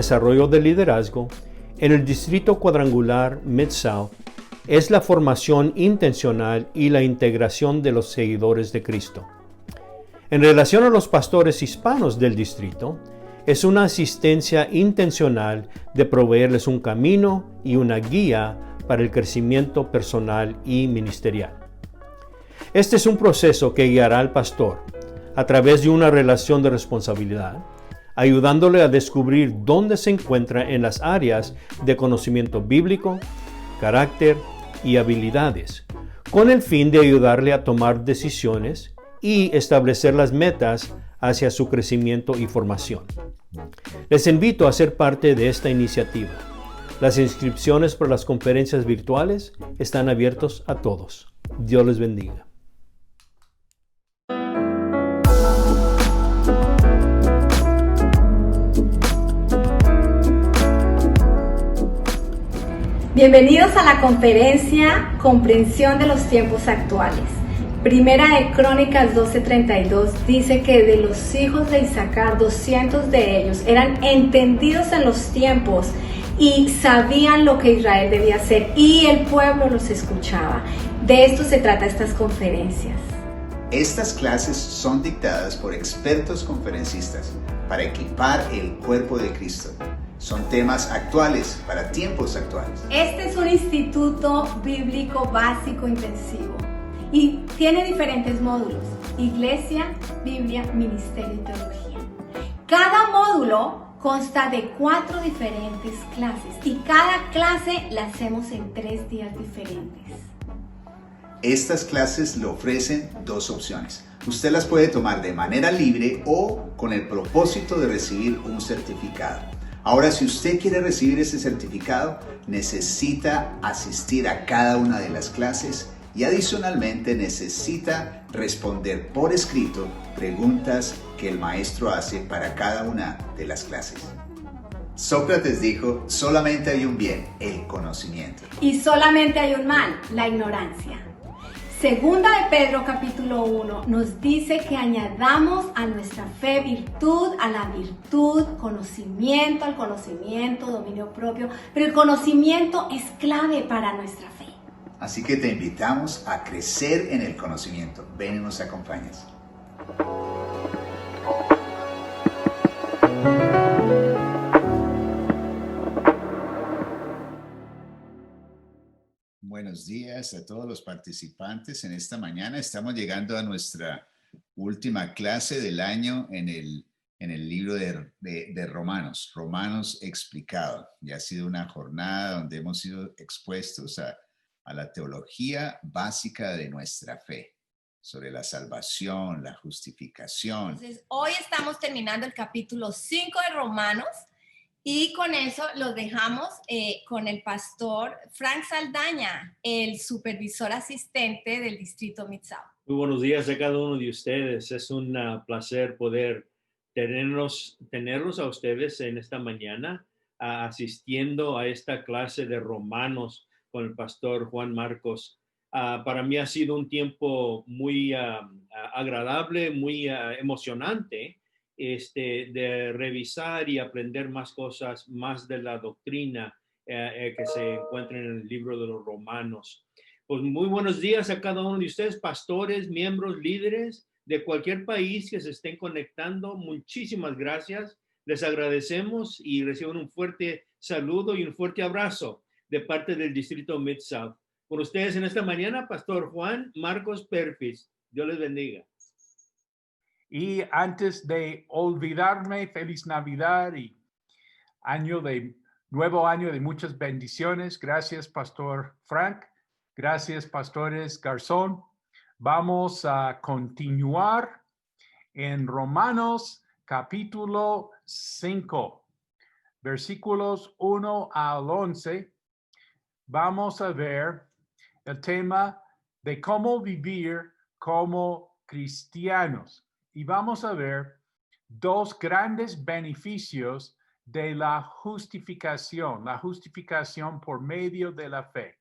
desarrollo del liderazgo en el Distrito Cuadrangular Mid-South es la formación intencional y la integración de los seguidores de Cristo. En relación a los pastores hispanos del distrito, es una asistencia intencional de proveerles un camino y una guía para el crecimiento personal y ministerial. Este es un proceso que guiará al pastor a través de una relación de responsabilidad, ayudándole a descubrir dónde se encuentra en las áreas de conocimiento bíblico, carácter y habilidades, con el fin de ayudarle a tomar decisiones y establecer las metas hacia su crecimiento y formación. Les invito a ser parte de esta iniciativa. Las inscripciones para las conferencias virtuales están abiertas a todos. Dios les bendiga. Bienvenidos a la conferencia Comprensión de los tiempos actuales. Primera de Crónicas 12:32 dice que de los hijos de Isaacar, 200 de ellos eran entendidos en los tiempos y sabían lo que Israel debía hacer, y el pueblo los escuchaba. De esto se trata estas conferencias. Estas clases son dictadas por expertos conferencistas para equipar el cuerpo de Cristo. Son temas actuales para tiempos actuales. Este es un instituto bíblico básico intensivo y tiene diferentes módulos: Iglesia, Biblia, Ministerio y Teología. Cada módulo consta de 4 diferentes clases y cada clase la hacemos en 3 días diferentes. Estas clases le ofrecen 2 opciones. Usted las puede tomar de manera libre o con el propósito de recibir un certificado. Ahora, si usted quiere recibir ese certificado, necesita asistir a cada una de las clases y adicionalmente necesita responder por escrito preguntas que el maestro hace para cada una de las clases. Sócrates dijo, solamente hay un bien, el conocimiento. Y solamente hay un mal, la ignorancia. Segunda de Pedro capítulo 1 nos dice que añadamos a nuestra fe virtud, a la virtud conocimiento, al conocimiento dominio propio, pero el conocimiento es clave para nuestra fe. Así que te invitamos a crecer en el conocimiento. Ven y nos acompañas. Buenos días a todos los participantes en esta mañana. Estamos llegando a nuestra última clase del año en el libro de Romanos, Romanos explicado. Y ha sido una jornada donde hemos sido expuestos a la teología básica de nuestra fe, sobre la salvación, la justificación. Entonces, hoy estamos terminando el capítulo 5 de Romanos. Y con eso los dejamos con el pastor Frank Saldaña, el supervisor asistente del Distrito Mid-South. Muy buenos días a cada uno de ustedes. Es un placer poder tenerlos a ustedes en esta mañana, asistiendo a esta clase de Romanos con el pastor Juan Marcos. Para mí ha sido un tiempo muy agradable, muy emocionante. De revisar y aprender más cosas, más de la doctrina que se encuentra en el libro de los Romanos. Pues muy buenos días a cada uno de ustedes, pastores, miembros, líderes de cualquier país que se estén conectando. Muchísimas gracias. Les agradecemos y reciban un fuerte saludo y un fuerte abrazo de parte del Distrito Mid-South. Con ustedes en esta mañana, Pastor Juan Marcos Perfis. Dios les bendiga. Y antes de olvidarme, feliz Navidad y nuevo año de muchas bendiciones. Gracias, Pastor Frank. Gracias, Pastores Garzón. Vamos a continuar en Romanos capítulo 5, versículos 1 al 11. Vamos a ver el tema de cómo vivir como cristianos. Y vamos a ver 2 grandes beneficios de la justificación por medio de la fe.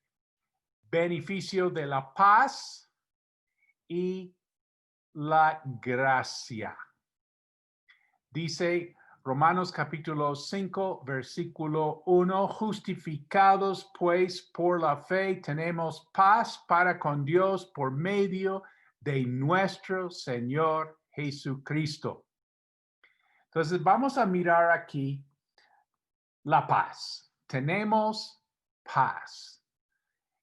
Beneficio de la paz y la gracia. Dice Romanos capítulo 5, versículo 1. Justificados pues por la fe, tenemos paz para con Dios por medio de nuestro Señor Jesucristo. Entonces vamos a mirar aquí la paz. Tenemos paz.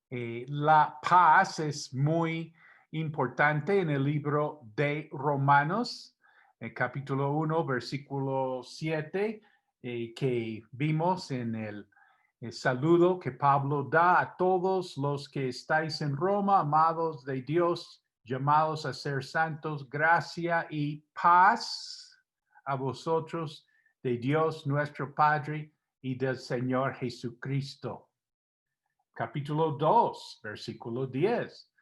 La paz es muy importante en el libro de Romanos, capítulo 1, versículo 7, que vimos en el saludo que Pablo da a todos los que estáis en Roma, amados de Dios, llamados a ser santos, gracia y paz a vosotros de Dios nuestro Padre y del Señor Jesucristo. Capítulo 2, versículo 10.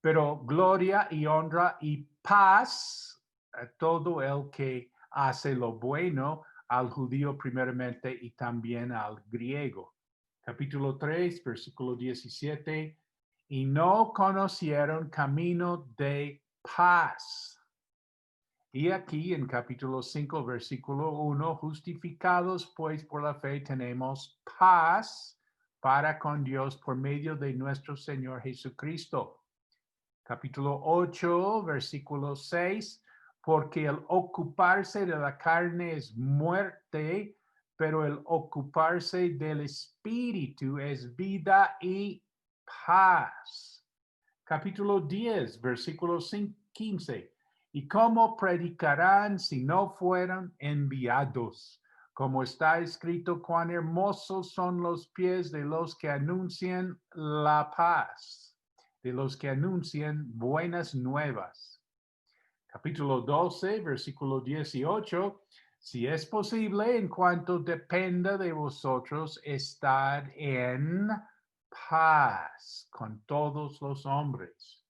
Pero gloria y honra y paz a todo el que hace lo bueno, al judío primeramente y también al griego. Capítulo 3, versículo 17. Y no conocieron camino de paz. Y aquí en capítulo 5, versículo 1, justificados pues por la fe tenemos paz para con Dios por medio de nuestro Señor Jesucristo. Capítulo 8, versículo 6, porque el ocuparse de la carne es muerte, pero el ocuparse del Espíritu es vida y paz. Capítulo 10, versículo 15. ¿Y cómo predicarán si no fueran enviados? Como está escrito, cuán hermosos son los pies de los que anuncian la paz, de los que anuncian buenas nuevas. Capítulo 12, versículo 18. Si es posible, en cuanto dependa de vosotros, estad en paz con todos los hombres.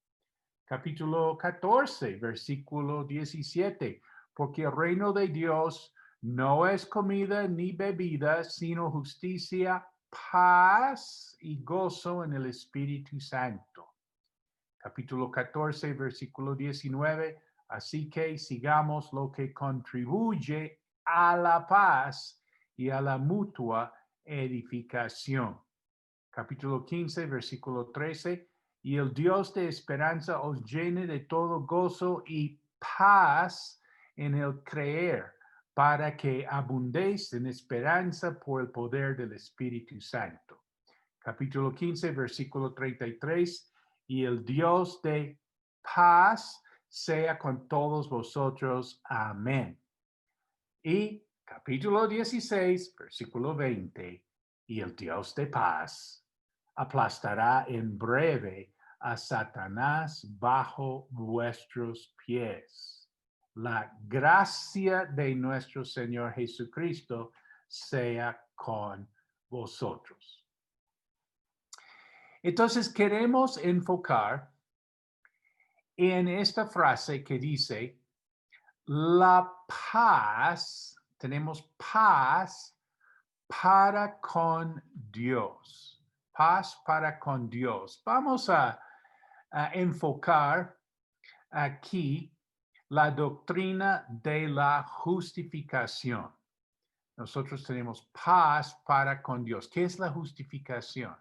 Capítulo 14, versículo 17. Porque el reino de Dios no es comida ni bebida, sino justicia, paz y gozo en el Espíritu Santo. Capítulo 14, versículo 19. Así que sigamos lo que contribuye a la paz y a la mutua edificación. Capítulo 15, versículo 13. Y el Dios de esperanza os llene de todo gozo y paz en el creer, para que abundéis en esperanza por el poder del Espíritu Santo. Capítulo 15, versículo 33. Y el Dios de paz sea con todos vosotros. Amén. Y capítulo 16, versículo 20. Y el Dios de paz aplastará en breve a Satanás bajo vuestros pies. La gracia de nuestro Señor Jesucristo sea con vosotros. Entonces queremos enfocar en esta frase que dice, la paz, tenemos paz para con Dios. Paz para con Dios. Vamos a enfocar aquí la doctrina de la justificación. Nosotros tenemos paz para con Dios. ¿Qué es la justificación?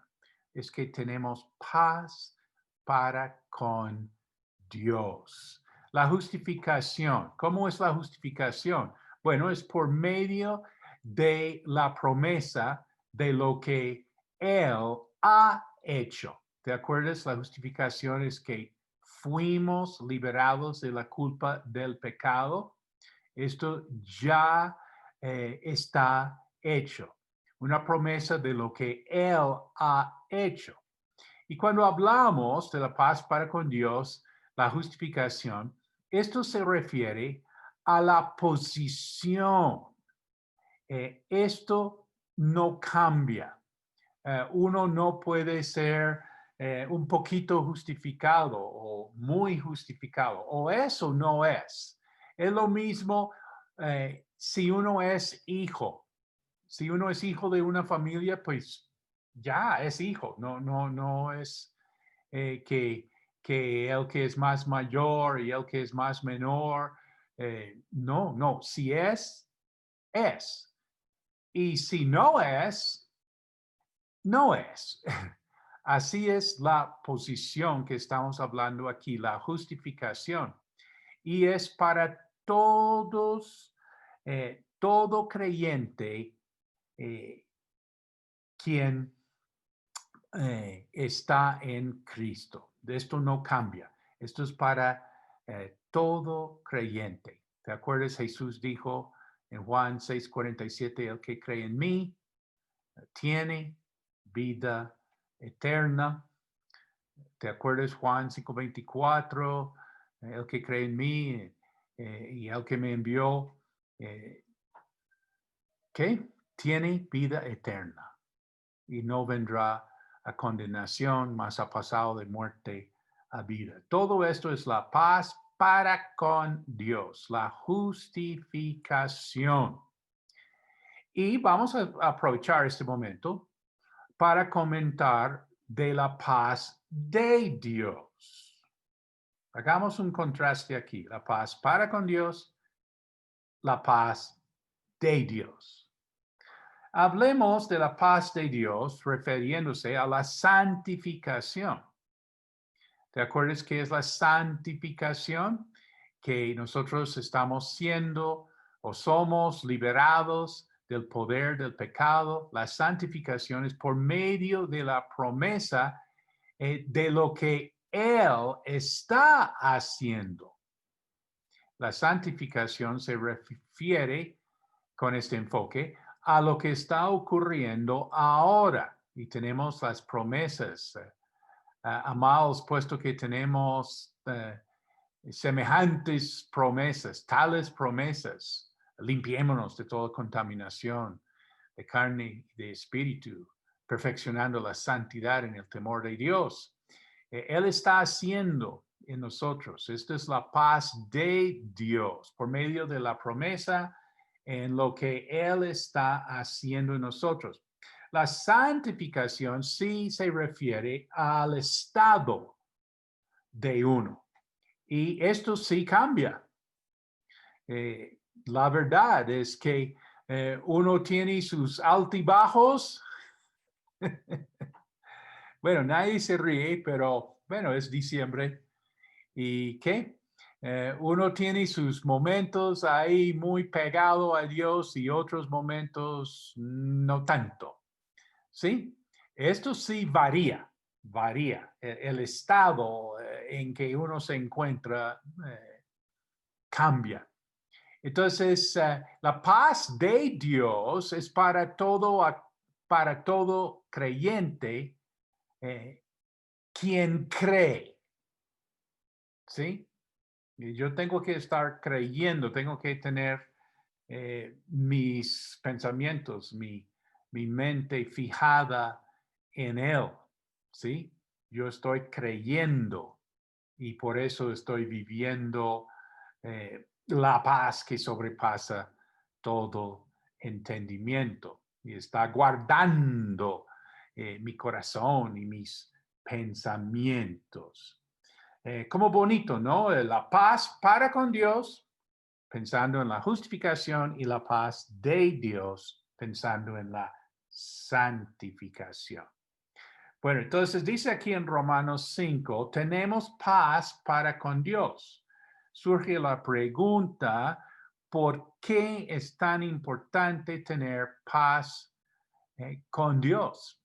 Es que tenemos paz para con Dios. La justificación. ¿Cómo es la justificación? Bueno, es por medio de la promesa de lo que Él ha hecho. ¿Te acuerdas? La justificación es que fuimos liberados de la culpa del pecado. Esto ya está hecho. Una promesa de lo que Él ha hecho. Y cuando hablamos de la paz para con Dios, la justificación, esto se refiere a la posición. Esto no cambia. Uno no puede ser un poquito justificado o muy justificado, o eso no es. Es lo mismo si uno es hijo. Si uno es hijo de una familia, pues ya es hijo. No es que el que es más mayor y el que es más menor. No. Si es es. Y si no es, no es. Así es la posición que estamos hablando aquí, la justificación. Y es para todos, todo creyente quien está en Cristo. Esto no cambia. Esto es para todo creyente. ¿Te acuerdas? Jesús dijo en Juan 6:47, el que cree en mí tiene vida eterna. ¿Te acuerdas? Juan 5:24, el que cree en mí y el que me envió, ¿qué? Tiene vida eterna y no vendrá a condenación, mas ha pasado de muerte a vida. Todo esto es la paz para con Dios, la justificación. Y vamos a aprovechar este momento para comentar de la paz de Dios. Hagamos un contraste aquí, la paz para con Dios, la paz de Dios. Hablemos de la paz de Dios refiriéndose a la santificación. ¿Te acuerdas qué es la santificación? Que nosotros estamos siendo o somos liberados del poder del pecado. La santificación es por medio de la promesa de lo que Él está haciendo. La santificación se refiere con este enfoque a lo que está ocurriendo ahora. Y tenemos las promesas. Amados, puesto que tenemos semejantes promesas, tales promesas, limpiémonos de toda contaminación de carne y de espíritu, perfeccionando la santidad en el temor de Dios. Él está haciendo en nosotros. Esta es la paz de Dios por medio de la promesa en lo que Él está haciendo en nosotros. La santificación sí se refiere al estado de uno. Y esto sí cambia. La verdad es que uno tiene sus altibajos. Bueno, nadie se ríe, pero bueno, es diciembre. ¿Y qué? Uno tiene sus momentos ahí muy pegado a Dios y otros momentos no tanto. ¿Sí? Esto sí varía. El estado en que uno se encuentra cambia. Entonces, la paz de Dios es para todo creyente quien cree. ¿Sí? Y yo tengo que estar creyendo, tengo que tener mis pensamientos, mi mente fijada en Él. ¿Sí? Yo estoy creyendo y por eso estoy viviendo la paz que sobrepasa todo entendimiento y está guardando mi corazón y mis pensamientos. Como bonito, ¿no? La paz para con Dios, pensando en la justificación, y la paz de Dios, pensando en la santificación. Bueno, entonces dice aquí en Romanos 5, tenemos paz para con Dios. Surge la pregunta, ¿por qué es tan importante tener paz con Dios?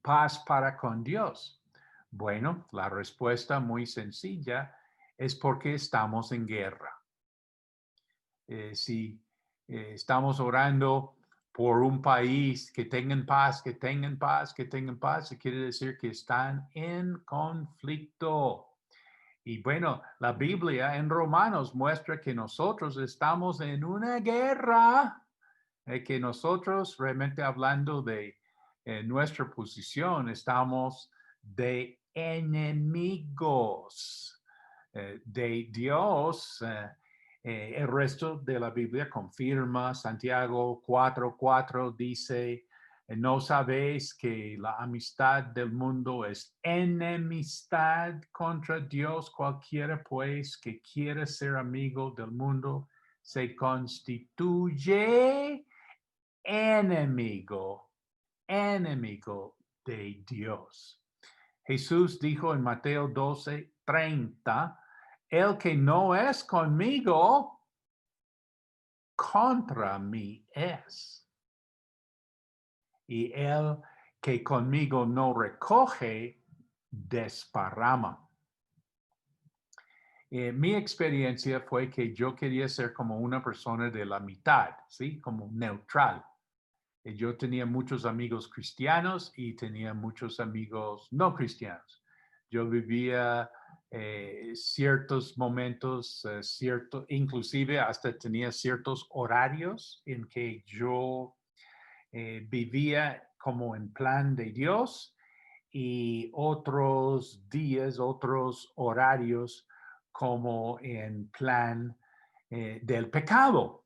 Paz para con Dios. Bueno, la respuesta muy sencilla es porque estamos en guerra. Si estamos orando por un país que tengan paz, quiere decir que están en conflicto. Y bueno, la Biblia en Romanos muestra que nosotros estamos en una guerra, que nosotros realmente hablando de nuestra posición, estamos de enemigos de Dios. El resto de la Biblia confirma, Santiago 4:4 dice, ¿no sabéis que la amistad del mundo es enemistad contra Dios? Cualquiera pues que quiera ser amigo del mundo se constituye enemigo de Dios. Jesús dijo en Mateo 12:30, el que no es conmigo, contra mí es. Y el que conmigo no recoge, desparrama. Mi experiencia fue que yo quería ser como una persona de la mitad, ¿sí? Como neutral. Yo tenía muchos amigos cristianos y tenía muchos amigos no cristianos. Yo vivía ciertos momentos, inclusive hasta tenía ciertos horarios en que yo vivía como en plan de Dios y otros días, otros horarios como en plan del pecado.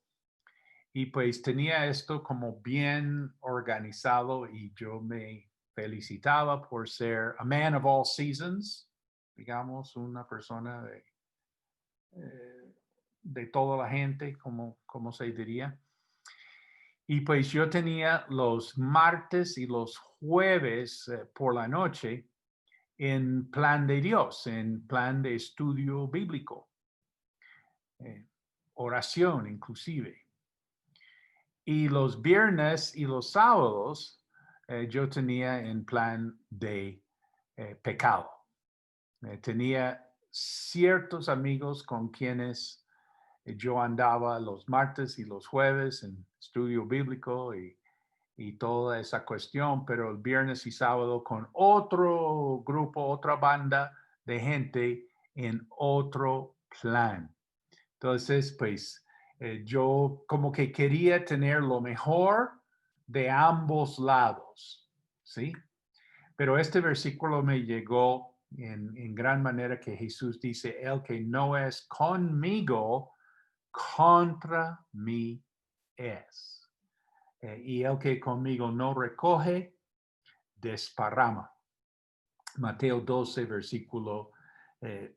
Y pues tenía esto como bien organizado y yo me felicitaba por ser a man of all seasons, digamos, una persona de toda la gente, como se diría. Y pues yo tenía los martes y los jueves por la noche en plan de Dios, en plan de estudio bíblico, oración inclusive. Y los viernes y los sábados yo tenía en plan de pecado. Tenía ciertos amigos con quienes yo andaba los martes y los jueves en estudio bíblico y toda esa cuestión, pero el viernes y sábado con otro grupo, otra banda de gente en otro plan. Entonces, pues yo como que quería tener lo mejor de ambos lados, ¿sí? Pero este versículo me llegó en gran manera que Jesús dice, el que no es conmigo, contra mí es. Y el que conmigo no recoge, desparrama. Mateo 12, versículo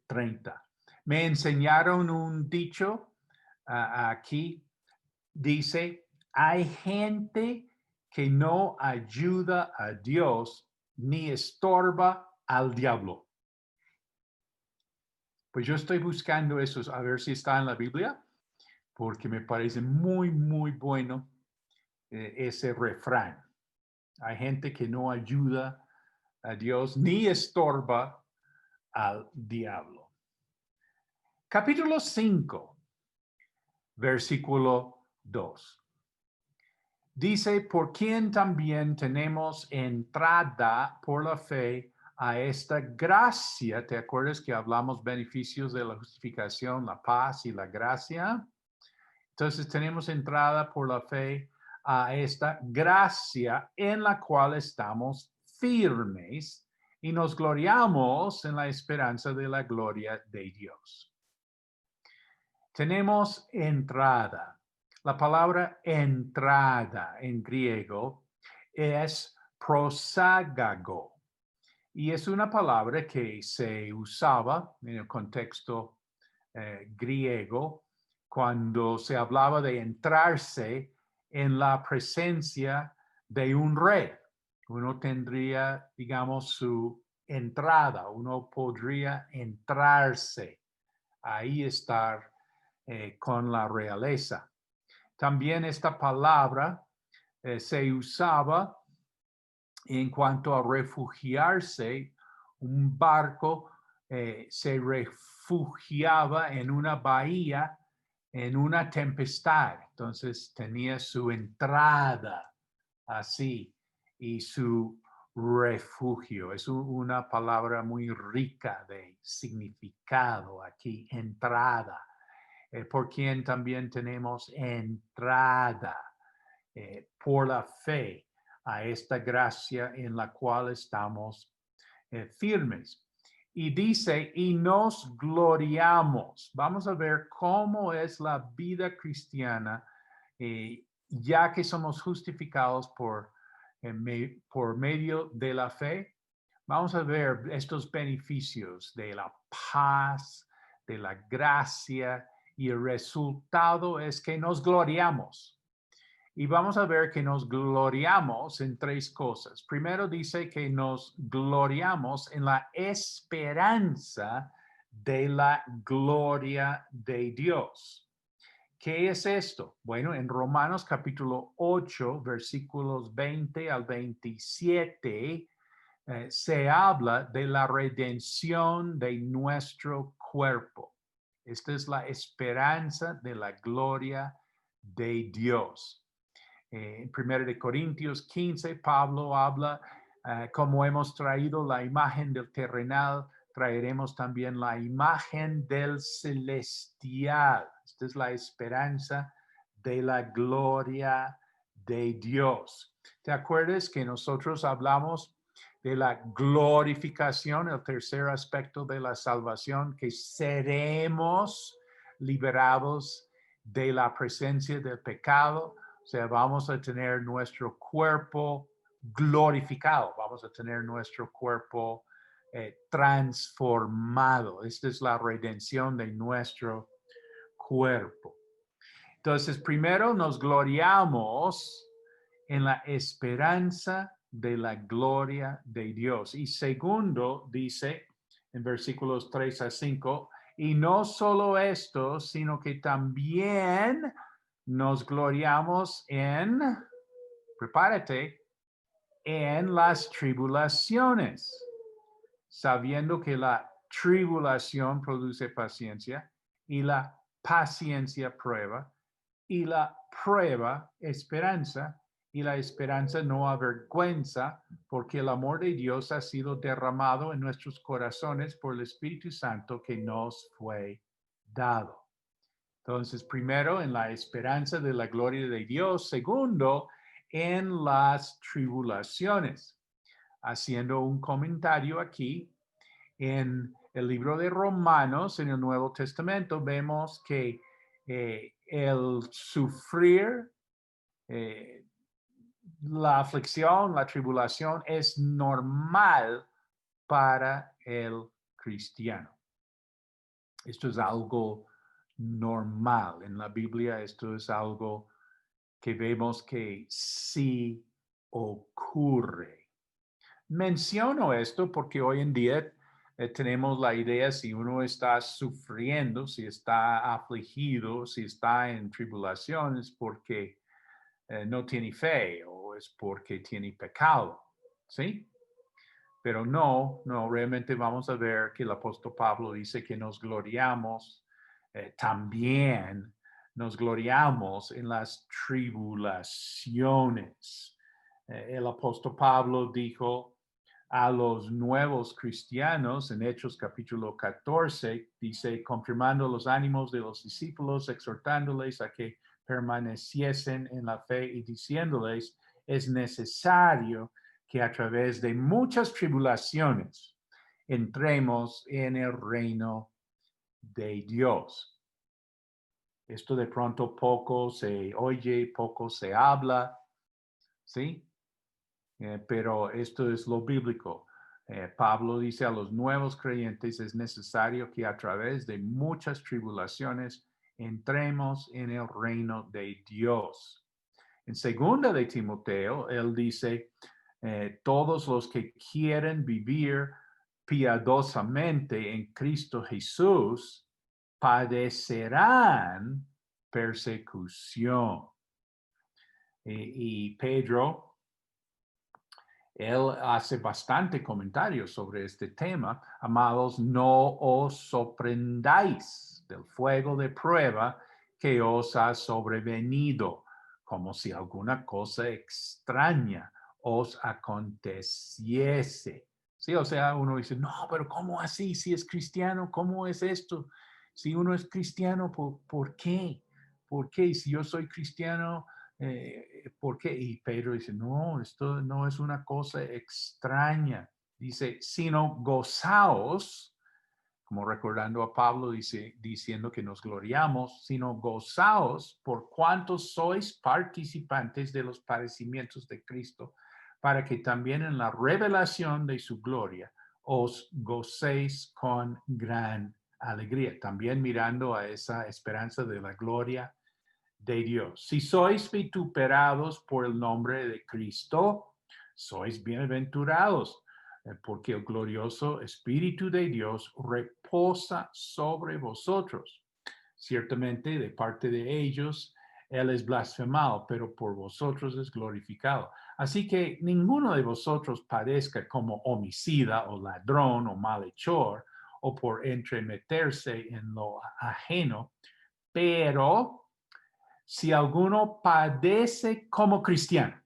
30. Me enseñaron un dicho aquí. Dice, hay gente que no ayuda a Dios ni estorba al diablo. Pues yo estoy buscando eso, a ver si está en la Biblia, porque me parece muy, muy bueno ese refrán. Hay gente que no ayuda a Dios ni estorba al diablo. Capítulo 5, versículo 2. Dice, por quien también tenemos entrada por la fe a esta gracia. ¿Te acuerdas que hablamos beneficios de la justificación, la paz y la gracia? Entonces tenemos entrada por la fe a esta gracia en la cual estamos firmes y nos gloriamos en la esperanza de la gloria de Dios. Tenemos entrada. La palabra entrada en griego es proságago y es una palabra que se usaba en el contexto griego cuando se hablaba de entrarse en la presencia de un rey. Uno tendría, digamos, su entrada, uno podría entrarse, ahí estar con la realeza. También esta palabra se usaba en cuanto a refugiarse. Un barco se refugiaba en una bahía en una tempestad. Entonces tenía su entrada así y su refugio. Es una palabra muy rica de significado aquí, entrada. Por quien también tenemos entrada por la fe a esta gracia en la cual estamos firmes. Y dice, y nos gloriamos. Vamos a ver cómo es la vida cristiana, ya que somos justificados por medio de la fe. Vamos a ver estos beneficios de la paz, de la gracia y el resultado es que nos gloriamos. Y vamos a ver que nos gloriamos en tres cosas. Primero dice que nos gloriamos en la esperanza de la gloria de Dios. ¿Qué es esto? Bueno, en Romanos capítulo 8, versículos 20 al 27, se habla de la redención de nuestro cuerpo. Esta es la esperanza de la gloria de Dios. En 1 Corintios 15, Pablo habla, como hemos traído la imagen del terrenal, traeremos también la imagen del celestial. Esta es la esperanza de la gloria de Dios. ¿Te acuerdas que nosotros hablamos de la glorificación, el tercer aspecto de la salvación, que seremos liberados de la presencia del pecado? O sea, vamos a tener nuestro cuerpo glorificado, vamos a tener nuestro cuerpo transformado. Esta es la redención de nuestro cuerpo. Entonces, primero nos gloriamos en la esperanza de la gloria de Dios. Y segundo, dice en versículos 3 a 5, y no solo esto, sino que también nos gloriamos en, prepárate, en las tribulaciones, sabiendo que la tribulación produce paciencia y la paciencia prueba y la prueba esperanza y la esperanza no avergüenza, porque el amor de Dios ha sido derramado en nuestros corazones por el Espíritu Santo que nos fue dado. Entonces, primero, en la esperanza de la gloria de Dios. Segundo, en las tribulaciones. Haciendo un comentario aquí, en el libro de Romanos, en el Nuevo Testamento, vemos que el sufrir, la aflicción, la tribulación es normal para el cristiano. Esto es algo normal. En la Biblia esto es algo que vemos que sí ocurre. Menciono esto porque hoy en día tenemos la idea si uno está sufriendo, si está afligido, si está en tribulaciones porque no tiene fe o es porque tiene pecado, ¿sí? Pero no, realmente vamos a ver que el apóstol Pablo dice que nos gloriamos también nos gloriamos en las tribulaciones. El apóstol Pablo dijo a los nuevos cristianos en Hechos capítulo 14, dice, confirmando los ánimos de los discípulos, exhortándoles a que permaneciesen en la fe y diciéndoles, es necesario que a través de muchas tribulaciones entremos en el reino de Dios. Esto de pronto poco se oye, poco se habla, ¿sí? Pero esto es lo bíblico. Pablo dice a los nuevos creyentes, es necesario que a través de muchas tribulaciones entremos en el reino de Dios. En segunda de Timoteo, él dice, todos los que quieren vivir piadosamente en Cristo Jesús padecerán persecución. Y Pedro, él hace bastante comentarios sobre este tema. Amados, no os sorprendáis del fuego de prueba que os ha sobrevenido, como si alguna cosa extraña os aconteciese. Sí, o sea, uno dice, no, pero ¿cómo así? Si es cristiano, ¿cómo es esto? Si uno es cristiano, ¿por qué? ¿Por qué? Si yo soy cristiano, ¿por qué? Y Pedro dice, no, esto no es una cosa extraña. Dice, sino gozaos, como recordando a Pablo, diciendo que nos gloriamos, sino gozaos por cuanto sois participantes de los padecimientos de Cristo, para que también en la revelación de su gloria os gocéis con gran alegría, también mirando a esa esperanza de la gloria de Dios. Si sois vituperados por el nombre de Cristo, sois bienaventurados, porque el glorioso Espíritu de Dios reposa sobre vosotros. Ciertamente, de parte de ellos, Él es blasfemado, pero por vosotros es glorificado. Así que ninguno de vosotros padezca como homicida o ladrón o malhechor o por entremeterse en lo ajeno, pero si alguno padece como cristiano,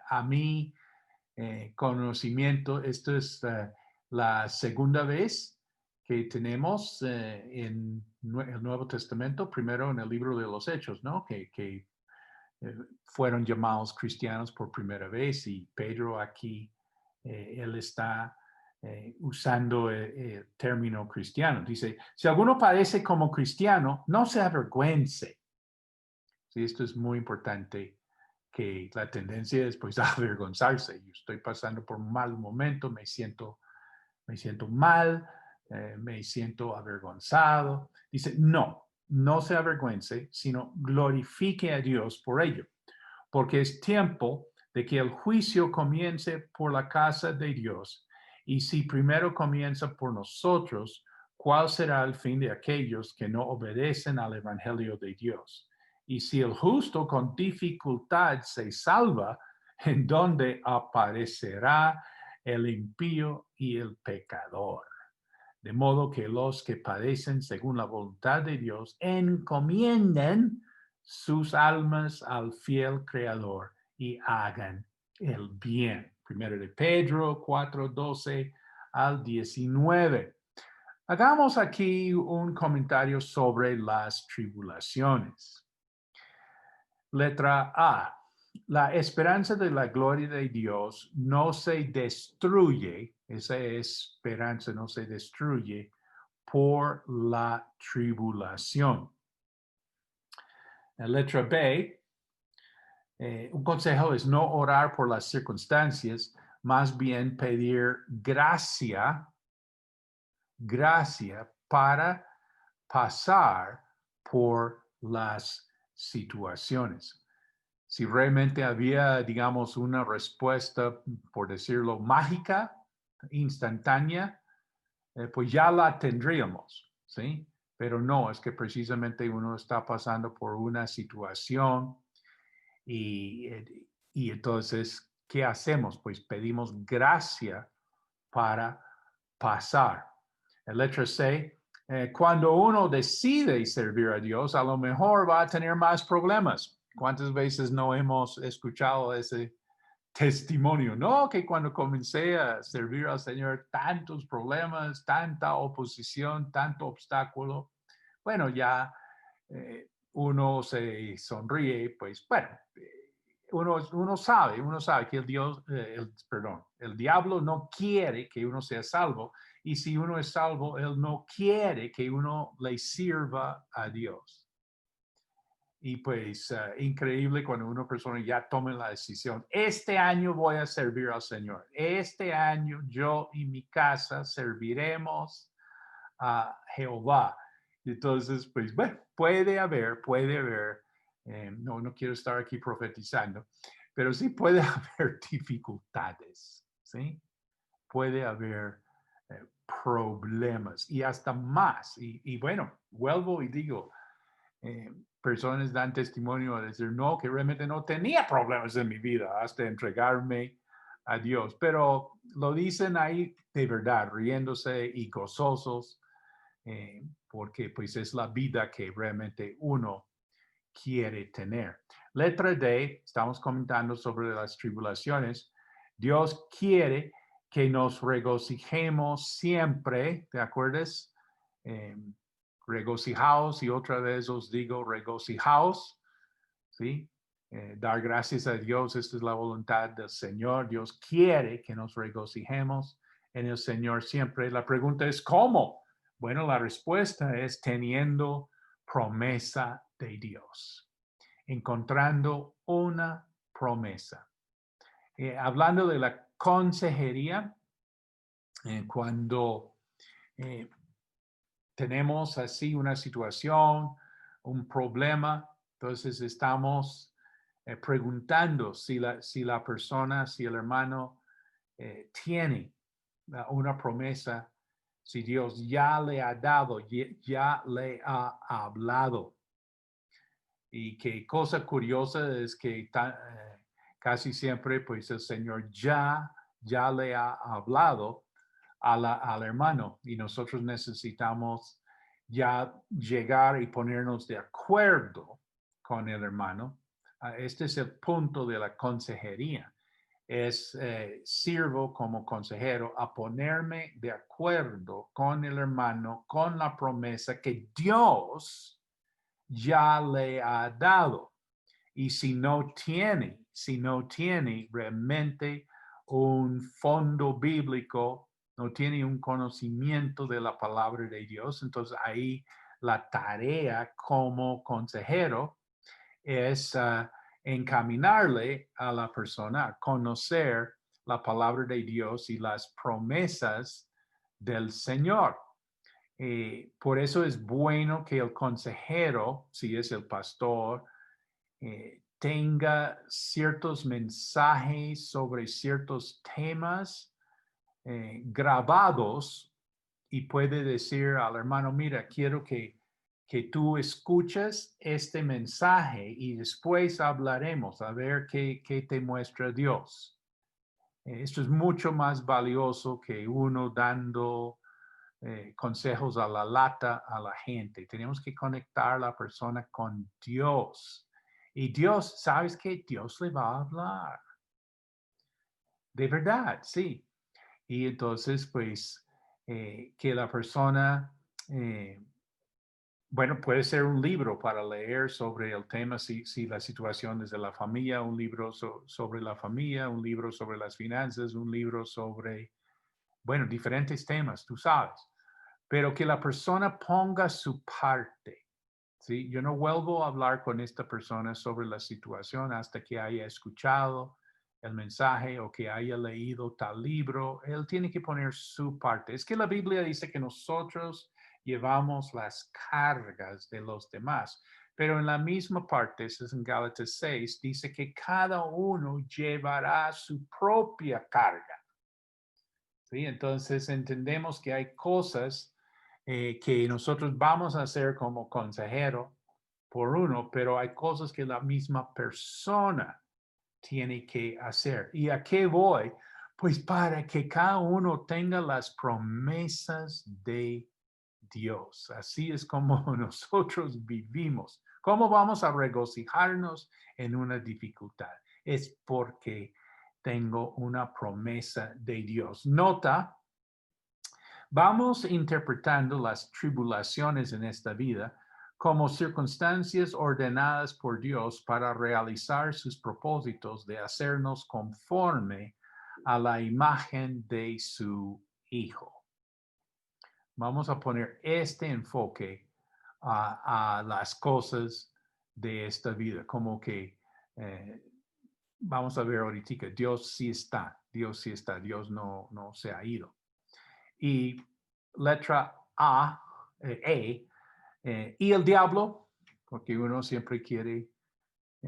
a mi conocimiento, esto es la segunda vez que tenemos en el Nuevo Testamento, primero en el libro de los Hechos, ¿no? Que fueron llamados cristianos por primera vez y Pedro aquí, él está usando el término cristiano. Dice, si alguno padece como cristiano, no se avergüence. Sí, esto es muy importante, que la tendencia es pues a avergonzarse. Yo estoy pasando por un mal momento, me siento mal, me siento avergonzado. Dice, no se avergüence, sino glorifique a Dios por ello, porque es tiempo de que el juicio comience por la casa de Dios. Y si primero comienza por nosotros, ¿cuál será el fin de aquellos que no obedecen al Evangelio de Dios? Y si el justo con dificultad se salva, ¿en dónde aparecerá el impío y el pecador? De modo que los que padecen según la voluntad de Dios encomienden sus almas al fiel Creador y hagan el bien. Primero de Pedro 4:12 al 19. Hagamos aquí un comentario sobre las tribulaciones. Letra A. La esperanza de la gloria de Dios no se destruye, esa esperanza no se destruye por la tribulación. La letra B, un consejo es no orar por las circunstancias, más bien pedir gracia para pasar por las situaciones. Si realmente había, digamos, una respuesta, por decirlo, mágica, instantánea, pues ya la tendríamos, ¿sí? Pero no, es que precisamente uno está pasando por una situación y entonces, ¿qué hacemos? Pues pedimos gracia para pasar. La letra C, cuando uno decide servir a Dios, a lo mejor va a tener más problemas. ¿Cuántas veces no hemos escuchado ese testimonio? No, que cuando comencé a servir al Señor, tantos problemas, tanta oposición, tanto obstáculo. Bueno, ya uno se sonríe, pues bueno, uno sabe que el diablo no quiere que uno sea salvo, y si uno es salvo, él no quiere que uno le sirva a Dios. Y pues increíble cuando una persona ya toma la decisión, este año voy a servir al Señor, este año yo y mi casa serviremos a Jehová. Entonces, pues bueno, puede haber, no quiero estar aquí profetizando, pero sí puede haber dificultades, ¿sí? Puede haber problemas y hasta más. Y bueno, vuelvo y digo, personas dan testimonio a decir, no, que realmente no tenía problemas en mi vida hasta entregarme a Dios, pero lo dicen ahí de verdad, riéndose y gozosos, porque pues es la vida que realmente uno quiere tener. Letra D, estamos comentando sobre las tribulaciones. Dios quiere que nos regocijemos siempre, ¿te acuerdas? Regocijaos, y otra vez os digo regocijaos, ¿sí? Dar gracias a Dios, esta es la voluntad del Señor. Dios quiere que nos regocijemos en el Señor siempre. La pregunta es, ¿cómo? Bueno, la respuesta es teniendo promesa de Dios, encontrando una promesa. Hablando de la consejería, cuando tenemos así una situación, un problema, entonces estamos preguntando si la persona, si el hermano tiene una promesa, si Dios ya le ha dado, ya le ha hablado. Y qué cosa curiosa es que casi siempre pues el Señor ya le ha hablado al hermano y nosotros necesitamos ya llegar y ponernos de acuerdo con el hermano. Este es el punto de la consejería. Sirvo como consejero a ponerme de acuerdo con el hermano, con la promesa que Dios ya le ha dado. Y si no tiene realmente un fondo bíblico, no tiene un conocimiento de la palabra de Dios, entonces ahí la tarea como consejero es encaminarle a la persona a conocer la palabra de Dios y las promesas del Señor. Por eso es bueno que el consejero, si es el pastor, tenga ciertos mensajes sobre ciertos temas grabados y puede decir al hermano, mira, quiero que tú escuches este mensaje y después hablaremos a ver qué te muestra Dios. Esto es mucho más valioso que uno dando consejos a la lata a la gente. Tenemos que conectar a la persona con Dios. Y Dios, ¿sabes qué? Dios le va a hablar. De verdad, sí. Y entonces, pues, que la persona, bueno, puede ser un libro para leer sobre el tema, si la situación es de la familia, un libro sobre la familia, un libro sobre las finanzas, un libro sobre, bueno, diferentes temas, tú sabes. Pero que la persona ponga su parte. ¿Sí? Yo no vuelvo a hablar con esta persona sobre la situación hasta que haya escuchado el mensaje o que haya leído tal libro. Él tiene que poner su parte. Es que la Biblia dice que nosotros llevamos las cargas de los demás, pero en la misma parte, eso es en Gálatas 6, dice que cada uno llevará su propia carga. ¿Sí? Entonces entendemos que hay cosas que nosotros vamos a hacer como consejero por uno, pero hay cosas que la misma persona tiene que hacer. ¿Y a qué voy? Pues para que cada uno tenga las promesas de Dios. Así es como nosotros vivimos. ¿Cómo vamos a regocijarnos en una dificultad? Es porque tengo una promesa de Dios. Nota, vamos interpretando las tribulaciones en esta vida como circunstancias ordenadas por Dios para realizar sus propósitos de hacernos conforme a la imagen de su Hijo. Vamos a poner este enfoque a las cosas de esta vida, como que vamos a ver ahorita, Dios sí está, Dios no se ha ido. Y letra y el diablo, porque uno siempre quiere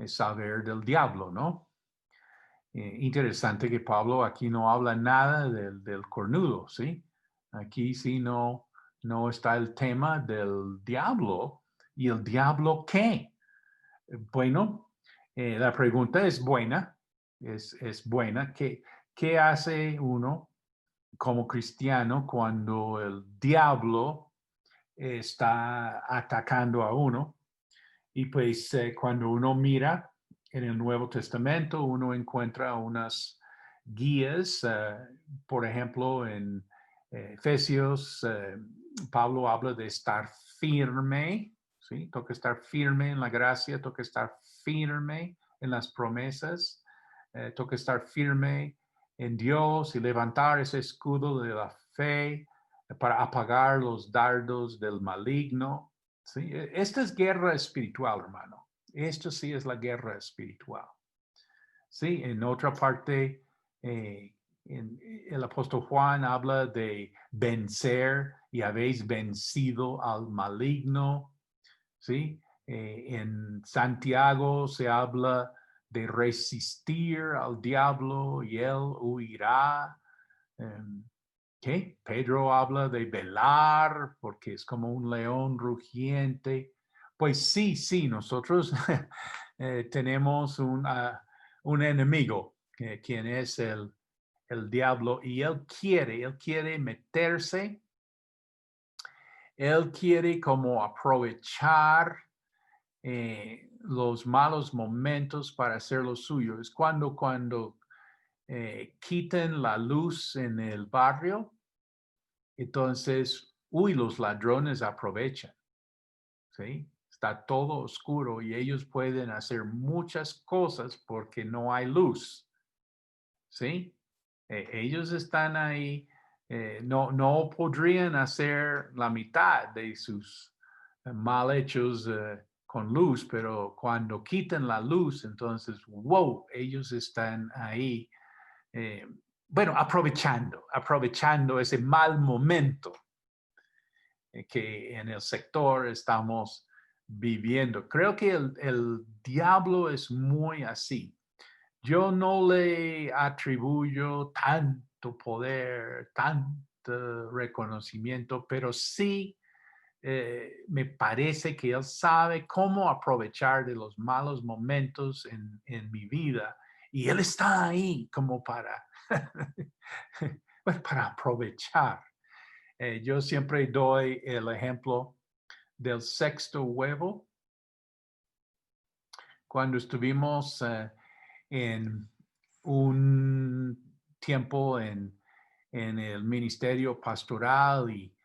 saber del diablo, ¿no? Interesante que Pablo aquí no habla nada del cornudo, ¿sí? Aquí sí no está el tema del diablo. ¿Y el diablo qué? Bueno, la pregunta es buena, es buena. ¿Qué hace uno como cristiano cuando el diablo está atacando a uno? Y pues cuando uno mira en el Nuevo Testamento, uno encuentra unas guías, por ejemplo, en Efesios, Pablo habla de estar firme, ¿sí? Toca estar firme en la gracia, toca estar firme en las promesas, toca estar firme en Dios y levantar ese escudo de la fe para apagar los dardos del maligno. ¿Sí? Esta es guerra espiritual, hermano. Esto sí es la guerra espiritual. Sí, en otra parte, el apóstol Juan habla de vencer y habéis vencido al maligno, ¿sí? En Santiago se habla de resistir al diablo y él huirá. ¿Qué? Pedro habla de velar porque es como un león rugiente. Pues sí, nosotros tenemos un enemigo, quien es el diablo, y él quiere meterse, él quiere como aprovechar los malos momentos para hacer lo suyo. Es cuando quiten la luz en el barrio, entonces, los ladrones aprovechan, ¿sí? Está todo oscuro y ellos pueden hacer muchas cosas porque no hay luz, ¿sí? Ellos están ahí, no podrían hacer la mitad de sus mal hechos con luz, pero cuando quiten la luz, entonces, wow, ellos están ahí, bueno, aprovechando ese mal momento que en el sector estamos viviendo. Creo que el diablo es muy así. Yo no le atribuyo tanto poder, tanto reconocimiento, pero sí me parece que él sabe cómo aprovechar de los malos momentos en mi vida. Y él está ahí como para, para aprovechar. Yo siempre doy el ejemplo del sexto huevo. Cuando estuvimos en un tiempo en el ministerio pastoral y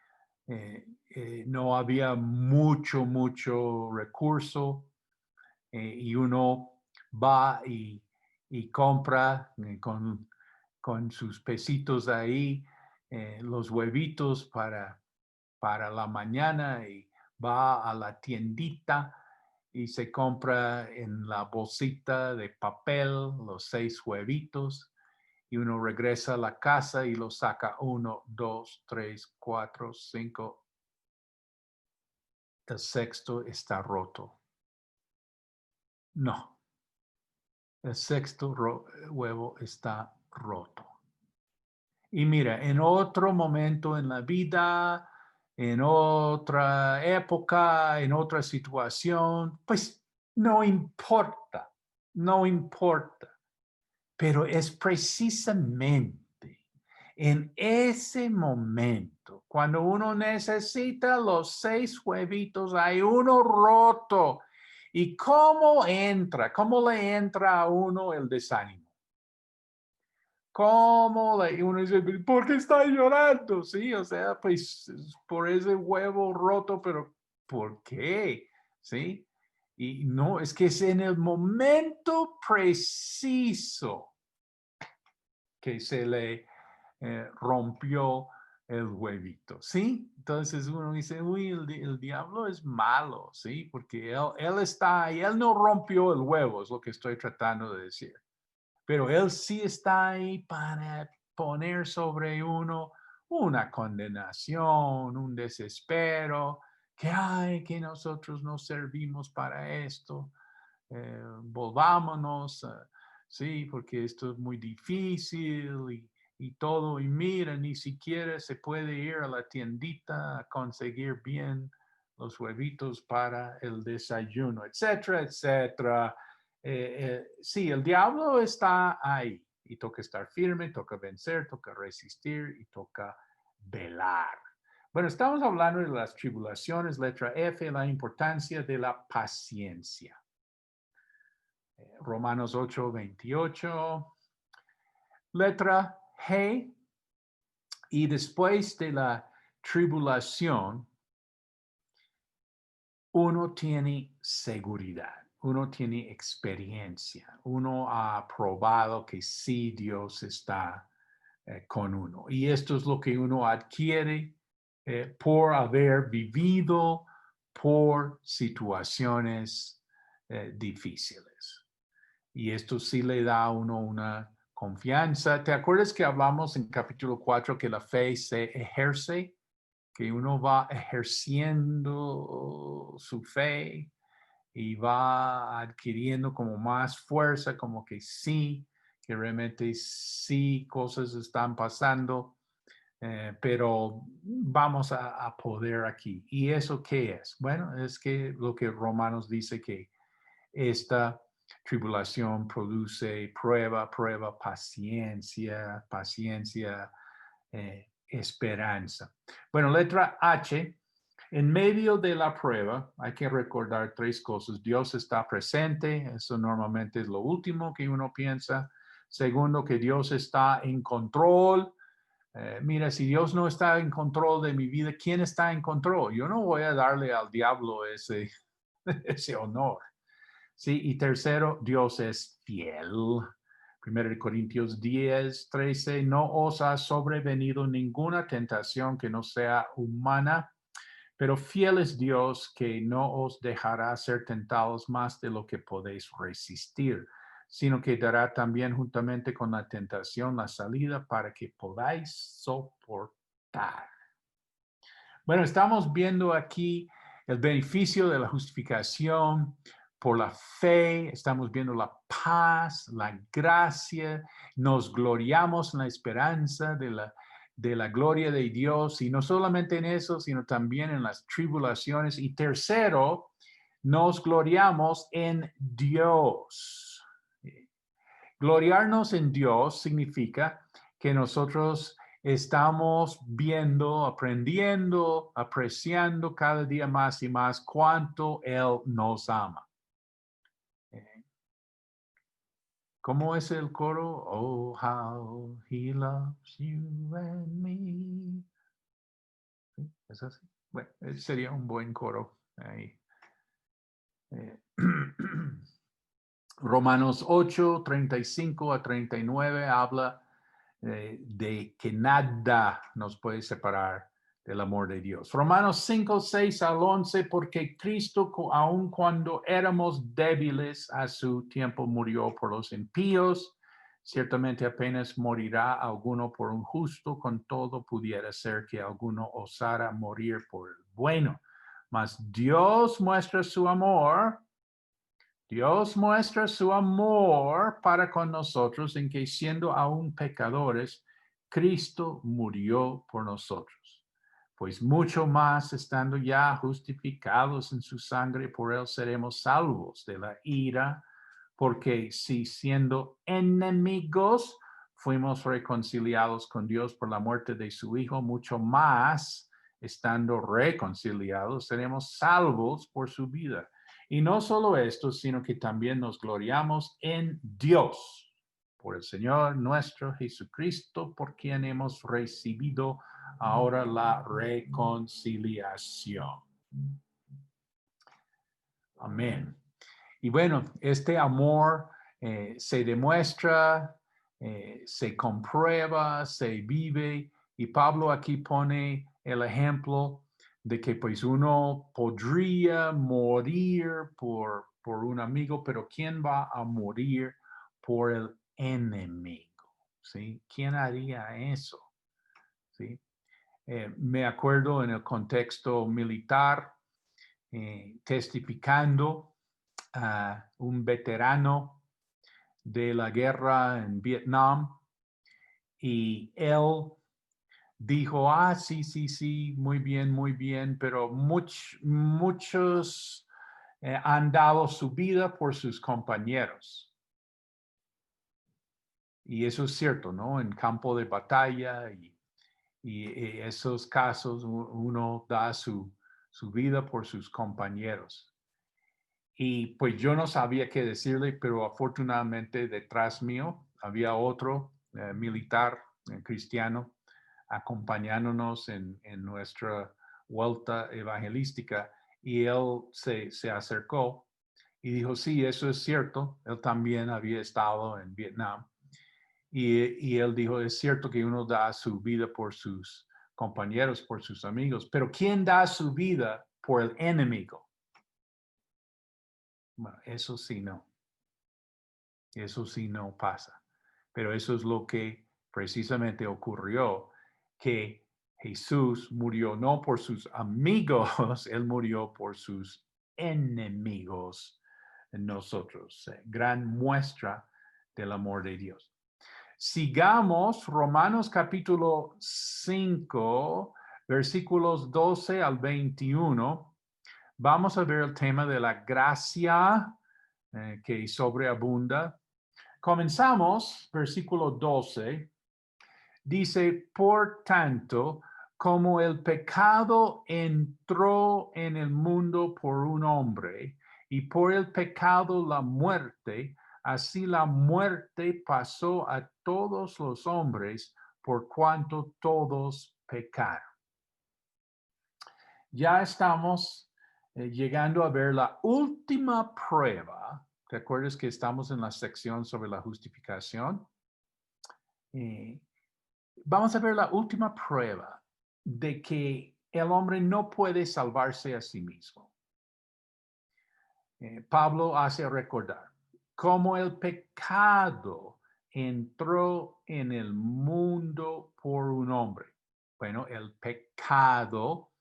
no había mucho recurso y uno va y compra con sus pesitos ahí los huevitos para la mañana y va a la tiendita y se compra en la bolsita de papel los 6 huevitos y uno regresa a la casa y lo saca 1, 2, 3, 4, 5. El sexto está roto. No, el sexto huevo está roto. Y mira, en otro momento en la vida, en otra época, en otra situación, pues no importa. Pero es precisamente en ese momento, cuando uno necesita los 6 huevitos, hay uno roto. ¿Y cómo le entra a uno el desánimo? Y uno dice, ¿por qué está llorando? Sí, o sea, pues por ese huevo roto, pero ¿por qué? Sí. Y no, es que es en el momento preciso que se le rompió el huevito, ¿sí? Entonces uno dice, uy, el diablo es malo, ¿sí? Porque él está ahí, él no rompió el huevo, es lo que estoy tratando de decir. Pero él sí está ahí para poner sobre uno una condenación, un desespero, que nosotros no servimos para esto, volvámonos, sí, porque esto es muy difícil y todo, y mira, ni siquiera se puede ir a la tiendita a conseguir bien los huevitos para el desayuno, etcétera, etcétera. Sí, el diablo está ahí y toca estar firme, toca vencer, toca resistir y toca velar. Bueno, estamos hablando de las tribulaciones, letra F, la importancia de la paciencia. Romanos 8:28. Letra G, y después de la tribulación, uno tiene seguridad. Uno tiene experiencia, uno ha probado que sí Dios está con uno. Y esto es lo que uno adquiere por haber vivido por situaciones difíciles. Y esto sí le da a uno una confianza. ¿Te acuerdas que hablamos en capítulo 4 que la fe se ejerce que uno va ejerciendo su fe y va adquiriendo como más fuerza, como que sí, que realmente sí, cosas están pasando, pero vamos a poder aquí. ¿Y eso qué es? Bueno, es que lo que Romanos dice que esta tribulación produce prueba, paciencia, esperanza. Bueno, letra H. En medio de la prueba hay que recordar tres cosas. Dios está presente, eso normalmente es lo último que uno piensa. Segundo, que Dios está en control. Mira, si Dios no está en control de mi vida, ¿quién está en control? Yo no voy a darle al diablo ese honor. ¿Sí? Y tercero, Dios es fiel. 1 Corintios 10:13, no os ha sobrevenido ninguna tentación que no sea humana, pero fiel es Dios que no os dejará ser tentados más de lo que podéis resistir, sino que dará también juntamente con la tentación la salida para que podáis soportar. Bueno, estamos viendo aquí el beneficio de la justificación por la fe, estamos viendo la paz, la gracia, nos gloriamos en la esperanza de la gloria de Dios, y no solamente en eso, sino también en las tribulaciones. Y tercero, nos gloriamos en Dios. Gloriarnos en Dios significa que nosotros estamos viendo, aprendiendo, apreciando cada día más y más cuánto Él nos ama. ¿Cómo es el coro? Oh, how he loves you and me. ¿Sí? ¿Es así? Bueno, sería un buen coro ahí. Romanos 8:35-39 habla de que nada nos puede separar del amor de Dios. Romanos 5:6-11, porque Cristo, aun cuando éramos débiles, a su tiempo murió por los impíos. Ciertamente apenas morirá alguno por un justo, con todo pudiera ser que alguno osara morir por el bueno. Mas Dios muestra su amor para con nosotros en que, siendo aún pecadores, Cristo murió por nosotros. Pues mucho más, estando ya justificados en su sangre, por él seremos salvos de la ira, porque si siendo enemigos fuimos reconciliados con Dios por la muerte de su Hijo, mucho más, estando reconciliados, seremos salvos por su vida. Y no solo esto, sino que también nos gloriamos en Dios, por el Señor nuestro Jesucristo, por quien hemos recibido ahora la reconciliación. Amén. Y bueno, este amor se demuestra, se comprueba, se vive, y Pablo aquí pone el ejemplo de que pues uno podría morir por un amigo, pero ¿quién va a morir por el enemigo? ¿Sí? ¿Quién haría eso? ¿Sí? Me acuerdo en el contexto militar, testificando a un veterano de la guerra en Vietnam, y él dijo, sí, muy bien, pero muchos han dado su vida por sus compañeros. Y eso es cierto, ¿no? En campo de batalla y esos casos uno da su vida por sus compañeros. Y pues yo no sabía qué decirle, pero afortunadamente detrás mío había otro militar cristiano acompañándonos en nuestra vuelta evangelística, y él se acercó y dijo, sí, eso es cierto, él también había estado en Vietnam, y él dijo, es cierto que uno da su vida por sus compañeros, por sus amigos, pero ¿quién da su vida por el enemigo? Bueno, eso sí no pasa, pero eso es lo que precisamente ocurrió, que Jesús murió no por sus amigos, él murió por sus enemigos, nosotros. Gran muestra del amor de Dios. Sigamos Romanos capítulo 5, versículos 12 al 21. Vamos a ver el tema de la gracia que sobreabunda. Comenzamos, versículo 12. Dice, por tanto, como el pecado entró en el mundo por un hombre, y por el pecado la muerte, así la muerte pasó a todos los hombres por cuanto todos pecaron. Ya estamos llegando a ver la última prueba. ¿Te acuerdas que estamos en la sección sobre la justificación? Vamos a ver la última prueba de que el hombre no puede salvarse a sí mismo. Pablo hace recordar cómo el pecado entró en el mundo por un hombre. Bueno, el pecado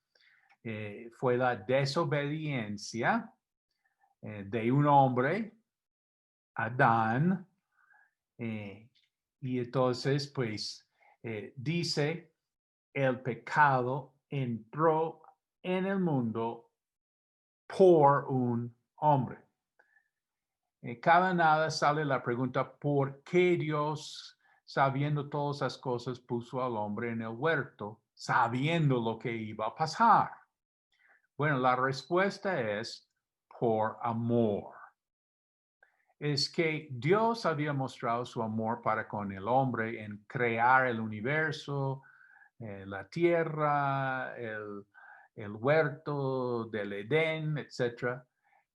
fue la desobediencia de un hombre, Adán, y entonces, pues, dice, el pecado entró en el mundo por un hombre. Cada nada sale la pregunta, ¿por qué Dios, sabiendo todas esas cosas, puso al hombre en el huerto, sabiendo lo que iba a pasar? Bueno, la respuesta es por amor. Es que Dios había mostrado su amor para con el hombre en crear el universo, la tierra, el huerto del Edén, etc.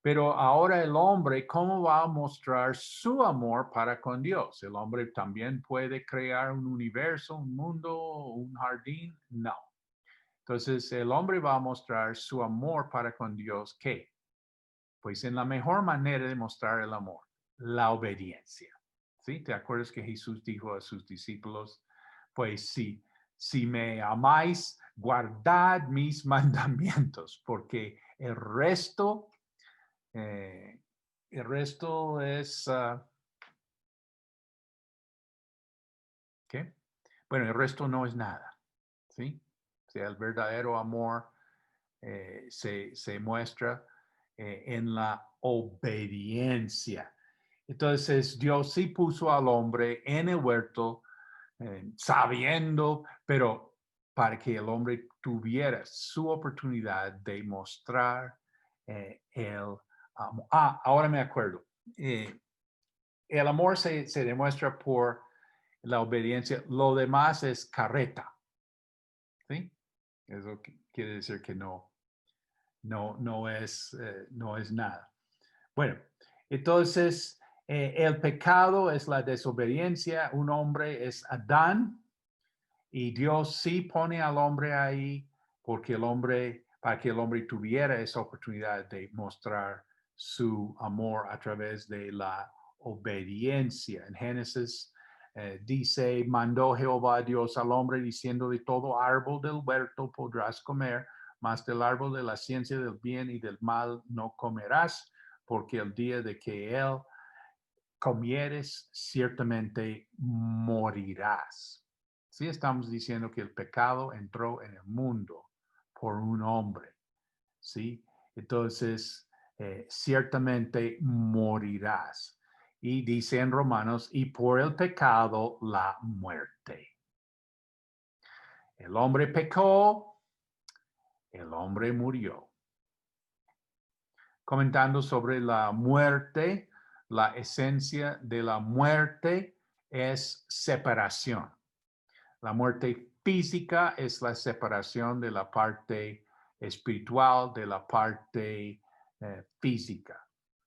Pero ahora el hombre, ¿cómo va a mostrar su amor para con Dios? ¿El hombre también puede crear un universo, un mundo, un jardín? No. Entonces, el hombre va a mostrar su amor para con Dios, ¿qué? Pues en la mejor manera de mostrar el amor, la obediencia. ¿Sí? ¿Te acuerdas que Jesús dijo a sus discípulos, pues si me amáis, guardad mis mandamientos, porque el resto es, ¿qué? Bueno, el resto no es nada, ¿sí? O sea, el verdadero amor se muestra en la obediencia. Entonces, Dios sí puso al hombre en el huerto, sabiendo, pero para que el hombre tuviera su oportunidad de mostrar el amor. Ahora me acuerdo. El amor se demuestra por la obediencia. Lo demás es carreta. ¿Sí? Eso quiere decir que no es nada. Bueno, entonces el pecado es la desobediencia. Un hombre es Adán y Dios sí pone al hombre ahí porque para que el hombre tuviera esa oportunidad de mostrar su amor a través de la obediencia. En Génesis dice, mandó Jehová Dios al hombre diciendo, de todo árbol del huerto podrás comer, mas del árbol de la ciencia del bien y del mal no comerás, porque el día de que él comieres, ciertamente morirás. Sí, estamos diciendo que el pecado entró en el mundo por un hombre. Sí, entonces ciertamente morirás. Y dice en Romanos, y por el pecado la muerte. El hombre pecó, el hombre murió. Comentando sobre la muerte, la esencia de la muerte es separación. La muerte física es la separación de la parte espiritual de la parte física.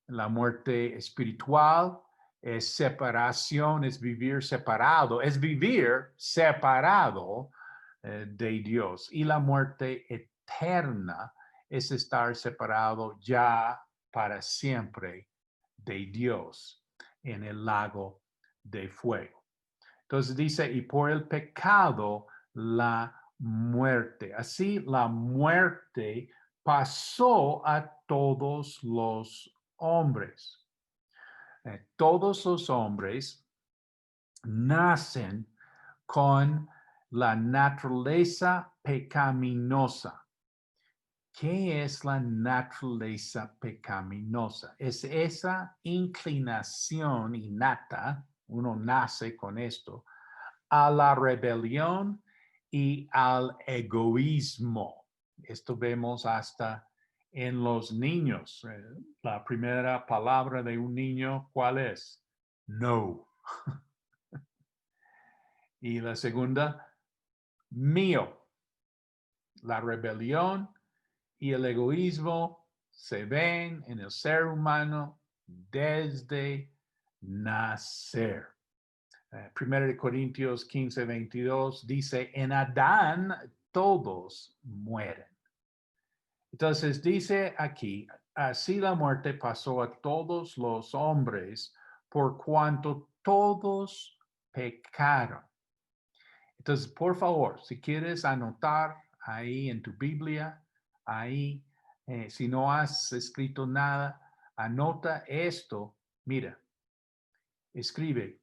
La muerte espiritual es separación, es vivir separado de Dios. Y la muerte eterna es estar separado ya para siempre de Dios en el lago de fuego. Entonces dice, y por el pecado la muerte. Así la muerte pasó a todos los hombres. Todos los hombres nacen con la naturaleza pecaminosa. ¿Qué es la naturaleza pecaminosa? Es esa inclinación innata, uno nace con esto, a la rebelión y al egoísmo. Esto vemos hasta en los niños. La primera palabra de un niño, ¿cuál es? No. Y la segunda, mío. La rebelión y el egoísmo se ven en el ser humano desde nacer. 1 Corintios 15, 22 dice, en Adán todos mueren. Entonces dice aquí, así la muerte pasó a todos los hombres por cuanto todos pecaron. Entonces, por favor, si quieres anotar ahí en tu Biblia, ahí, si no has escrito nada, anota esto. Mira, escribe,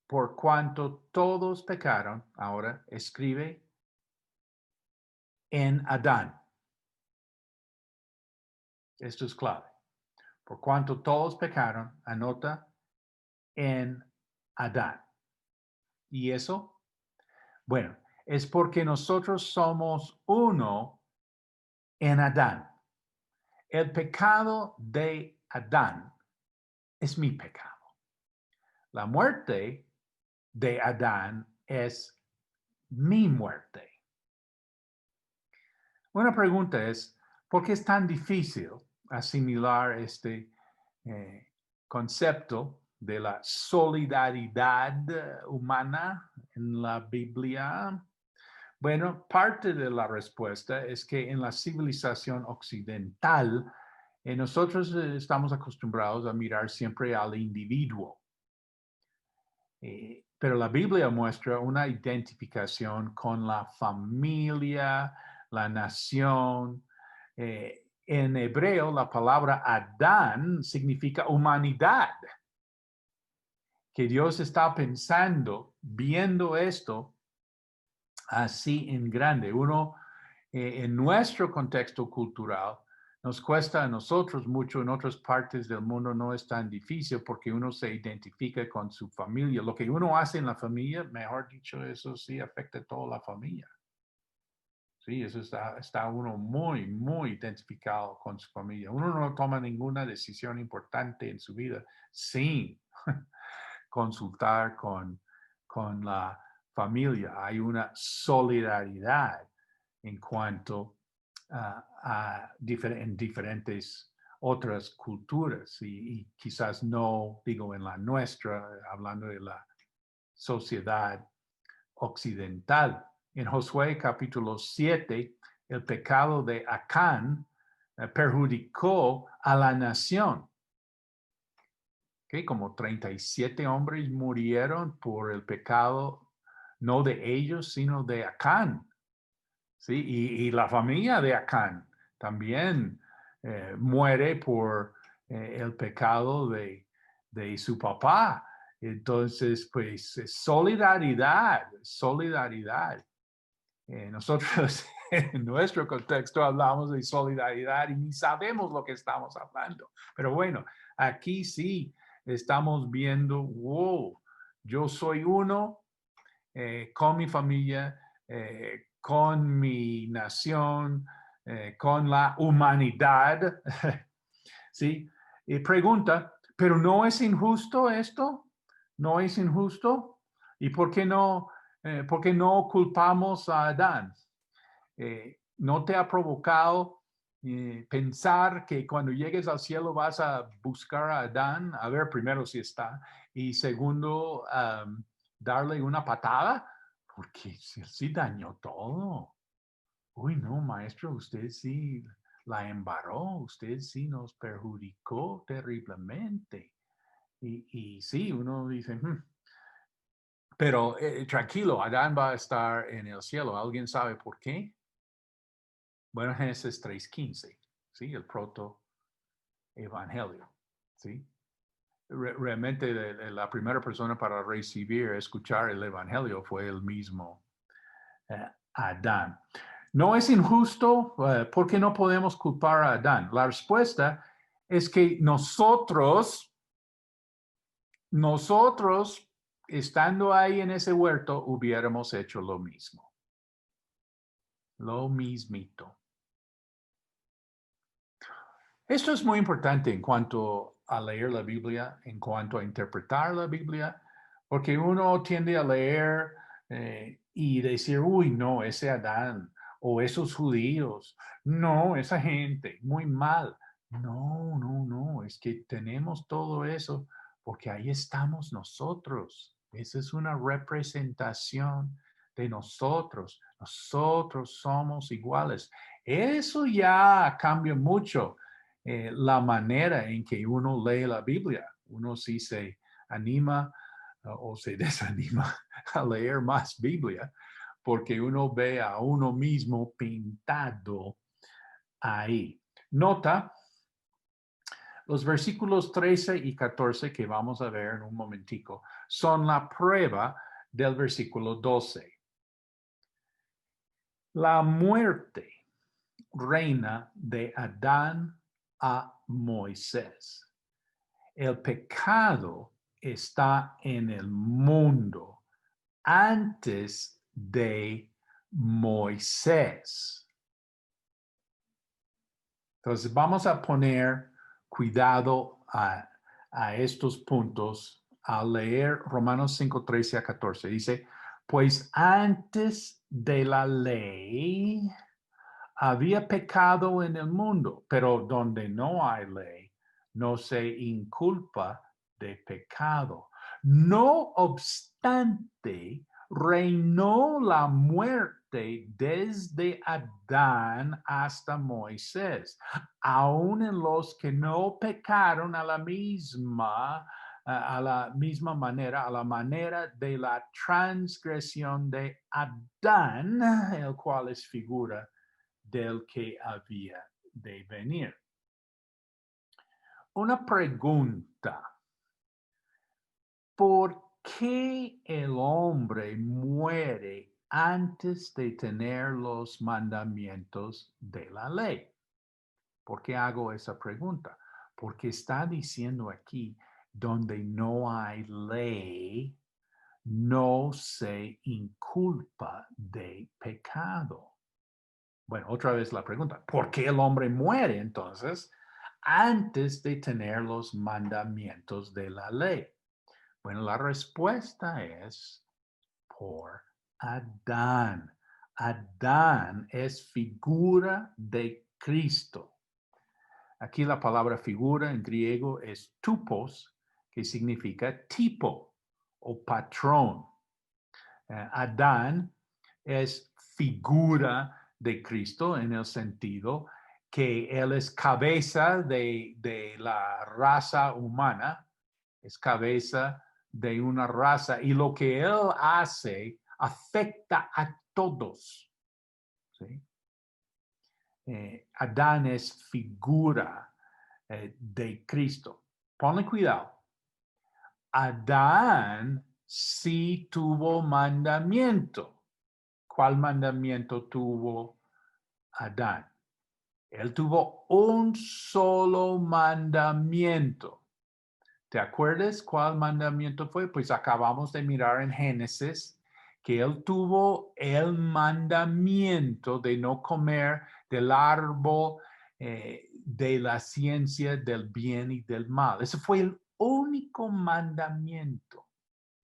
por cuanto todos pecaron, ahora escribe en Adán. Esto es clave. Por cuanto todos pecaron, anota en Adán. ¿Y eso? Bueno, es porque nosotros somos uno en Adán. El pecado de Adán es mi pecado. La muerte de Adán es mi muerte. Una pregunta es, ¿por qué es tan difícil asimilar este concepto de la solidaridad humana en la Biblia? Bueno, parte de la respuesta es que en la civilización occidental, nosotros estamos acostumbrados a mirar siempre al individuo. Pero la Biblia muestra una identificación con la familia, la nación. En hebreo, la palabra Adán significa humanidad. Que Dios está pensando, viendo esto así en grande. Uno, en nuestro contexto cultural, nos cuesta a nosotros mucho, en otras partes del mundo no es tan difícil porque uno se identifica con su familia. Lo que uno hace en la familia, mejor dicho, eso sí afecta a toda la familia. Sí, eso está uno muy, muy identificado con su familia. Uno no toma ninguna decisión importante en su vida sin consultar con la familia. Hay una solidaridad en cuanto en diferentes otras culturas y quizás no digo en la nuestra, hablando de la sociedad occidental. En Josué capítulo 7, el pecado de Acán perjudicó a la nación. Como 37 hombres murieron por el pecado, no de ellos, sino de Acán. ¿Sí? Y la familia de Acán también muere por el pecado de su papá. Entonces, pues, solidaridad. Nosotros en nuestro contexto hablamos de solidaridad y ni sabemos lo que estamos hablando. Pero bueno, aquí sí estamos viendo, wow, yo soy uno con mi familia, con mi nación, con la humanidad. ¿Sí? Y pregunta, ¿pero no es injusto esto? ¿No es injusto? ¿Y por qué no culpamos a Adán? ¿No te ha provocado pensar que cuando llegues al cielo vas a buscar a Adán? A ver, primero si está. Y segundo, darle una patada, porque sí dañó todo. Uy, no, maestro, usted sí la embarró, usted sí nos perjudicó terriblemente. Y sí, uno dice, Pero tranquilo, Adán va a estar en el cielo. ¿Alguien sabe por qué? Bueno, Génesis 3:15, ¿sí? El proto-evangelio, ¿sí? Realmente la primera persona para recibir, escuchar el evangelio fue el mismo Adán. ¿No es injusto? ¿Por qué no podemos culpar a Adán? La respuesta es que nosotros, estando ahí en ese huerto, hubiéramos hecho lo mismo. Lo mismito. Esto es muy importante en cuanto a leer la Biblia, en cuanto a interpretar la Biblia, porque uno tiende a leer y decir, uy, no, ese Adán o esos judíos, no, esa gente, muy mal. No, es que tenemos todo eso porque ahí estamos nosotros. Esa es una representación de nosotros. Nosotros somos iguales. Eso ya cambia mucho la manera en que uno lee la Biblia. Uno sí se anima o se desanima a leer más Biblia porque uno ve a uno mismo pintado ahí. Nota los versículos 13 y 14 que vamos a ver en un momentico son la prueba del versículo 12. La muerte reina de Adán a Moisés. El pecado está en el mundo antes de Moisés. Entonces vamos a poner cuidado a estos puntos al leer Romanos 5, 13 a 14. Dice, pues antes de la ley había pecado en el mundo, pero donde no hay ley, no se inculpa de pecado. No obstante, reinó la muerte desde Adán hasta Moisés, aun en los que no pecaron a la misma manera, a la manera de la transgresión de Adán, el cual es figura del que había de venir. Una pregunta. ¿Por qué el hombre muere antes de tener los mandamientos de la ley? ¿Por qué hago esa pregunta? Porque está diciendo aquí, donde no hay ley, no se inculpa de pecado. Bueno, otra vez la pregunta, ¿por qué el hombre muere entonces antes de tener los mandamientos de la ley? Bueno, la respuesta es por Adán. Adán es figura de Cristo. Aquí la palabra figura en griego es tupos, que significa tipo o patrón. Adán es figura de Cristo en el sentido que él es cabeza de la raza humana, es cabeza de una raza y lo que él hace afecta a todos. ¿Sí? Adán es figura de Cristo. Ponle cuidado. Adán sí tuvo mandamiento. ¿Cuál mandamiento tuvo Adán? Él tuvo un solo mandamiento. ¿Te acuerdas cuál mandamiento fue? Pues acabamos de mirar en Génesis que él tuvo el mandamiento de no comer del árbol de la ciencia del bien y del mal. Ese fue el único mandamiento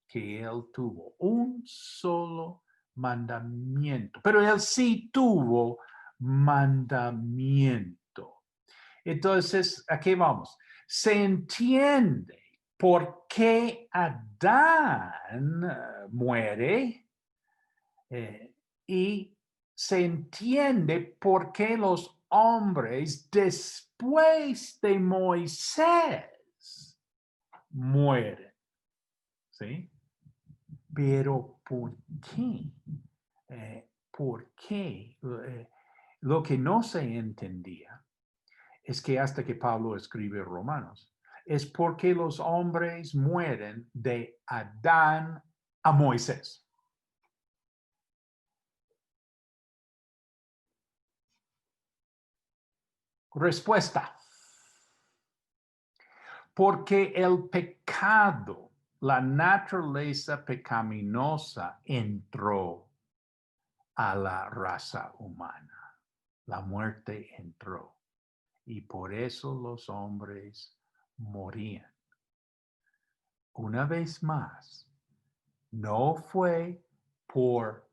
que él tuvo. Un solo mandamiento. Pero él sí tuvo mandamiento. Entonces, ¿a qué vamos? Se entiende por qué Adán muere y se entiende por qué los hombres después de Moisés mueren. ¿Sí? Pero ¿por qué? ¿Por qué? Lo que no se entendía es que hasta que Pablo escribe Romanos, es porque los hombres mueren de Adán a Moisés. Respuesta. Porque el pecado, la naturaleza pecaminosa entró a la raza humana. La muerte entró. Y por eso los hombres morían. Una vez más, no fue por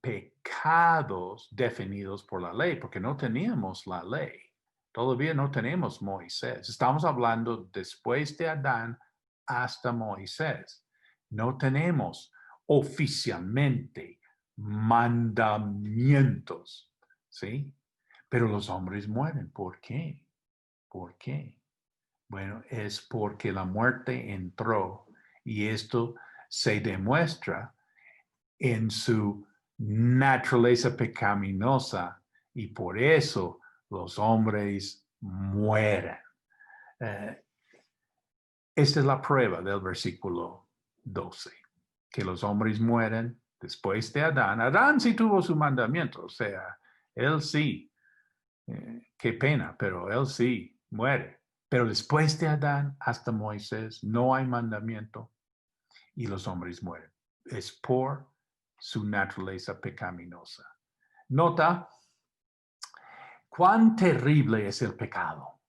pecados definidos por la ley, porque no teníamos la ley. Todavía no tenemos Moisés. Estamos hablando después de Adán hasta Moisés. No tenemos oficialmente mandamientos, ¿sí? Pero los hombres mueren. ¿Por qué? ¿Por qué? Bueno, es porque la muerte entró y esto se demuestra en su naturaleza pecaminosa y por eso los hombres mueren. Esta es la prueba del versículo 12, que los hombres mueren después de Adán. Adán sí tuvo su mandamiento, o sea, él sí, qué pena, pero él sí muere. Pero después de Adán hasta Moisés no hay mandamiento y los hombres mueren. Es por su naturaleza pecaminosa. Nota cuán terrible es el pecado.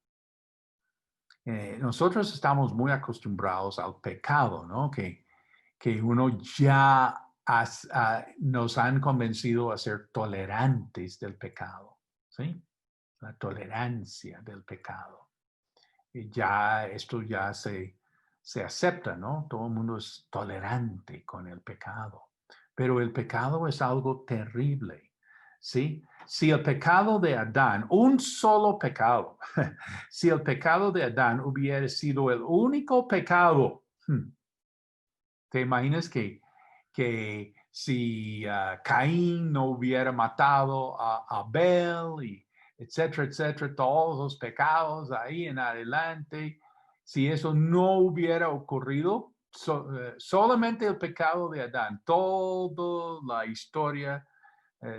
Nosotros estamos muy acostumbrados al pecado, ¿no? Que uno ya nos han convencido a ser tolerantes del pecado, ¿sí? La tolerancia del pecado. Y ya esto ya se acepta, ¿no? Todo el mundo es tolerante con el pecado. Pero el pecado es algo terrible, ¿sí? Si el pecado de Adán, un solo pecado, si el pecado de Adán hubiera sido el único pecado, ¿te imaginas que si Caín no hubiera matado a Abel y etcétera, todos los pecados ahí en adelante, si eso no hubiera ocurrido, solamente el pecado de Adán, toda la historia,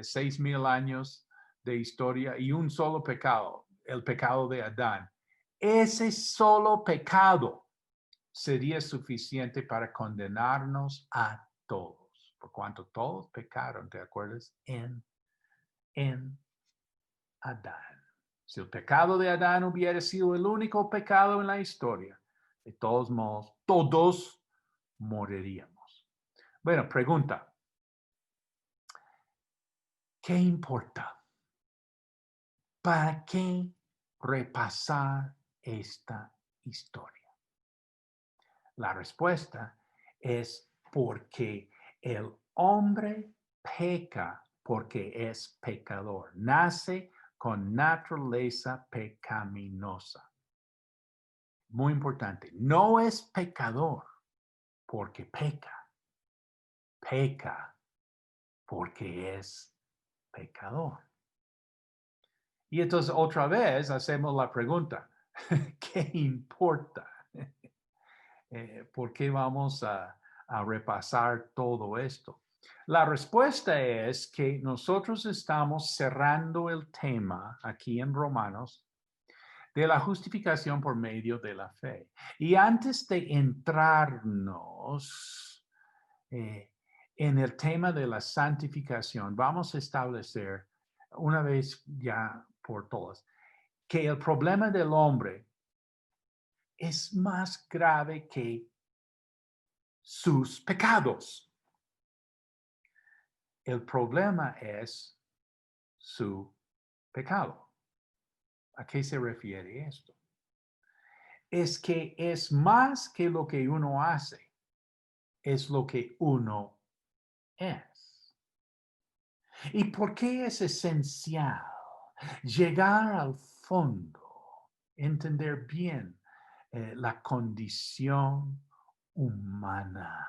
6,000 años de historia y un solo pecado, el pecado de Adán, ese solo pecado sería suficiente para condenarnos a todos, por cuanto todos pecaron, ¿te acuerdas? En Adán. Si el pecado de Adán hubiera sido el único pecado en la historia, de todos modos, todos moriríamos. Bueno, pregunta. ¿Qué importa? ¿Para qué repasar esta historia? La respuesta es porque el hombre peca porque es pecador. Nace con naturaleza pecaminosa. Muy importante. No es pecador porque peca. Peca porque es pecador. Y entonces otra vez hacemos la pregunta, ¿qué importa? ¿Por qué vamos a repasar todo esto? La respuesta es que nosotros estamos cerrando el tema aquí en Romanos de la justificación por medio de la fe. Y antes de entrarnos en el tema de la santificación, vamos a establecer una vez ya por todas que el problema del hombre es más grave que sus pecados. El problema es su pecado. ¿A qué se refiere esto? Es que es más que lo que uno hace, es lo que uno es. ¿Y por qué es esencial llegar al fondo, entender bien la condición humana?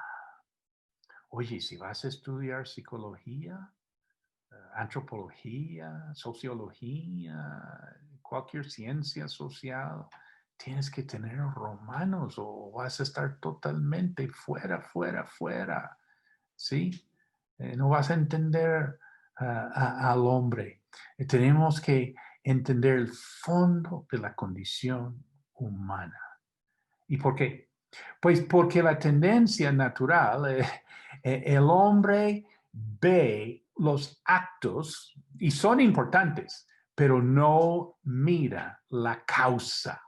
Oye, si vas a estudiar psicología, antropología, sociología, cualquier ciencia social, tienes que tener romanos o vas a estar totalmente fuera, ¿sí? No vas a entender al hombre. Tenemos que entender el fondo de la condición humana. ¿Y por qué? Pues porque la tendencia natural, el hombre ve los actos y son importantes, pero no mira la causa.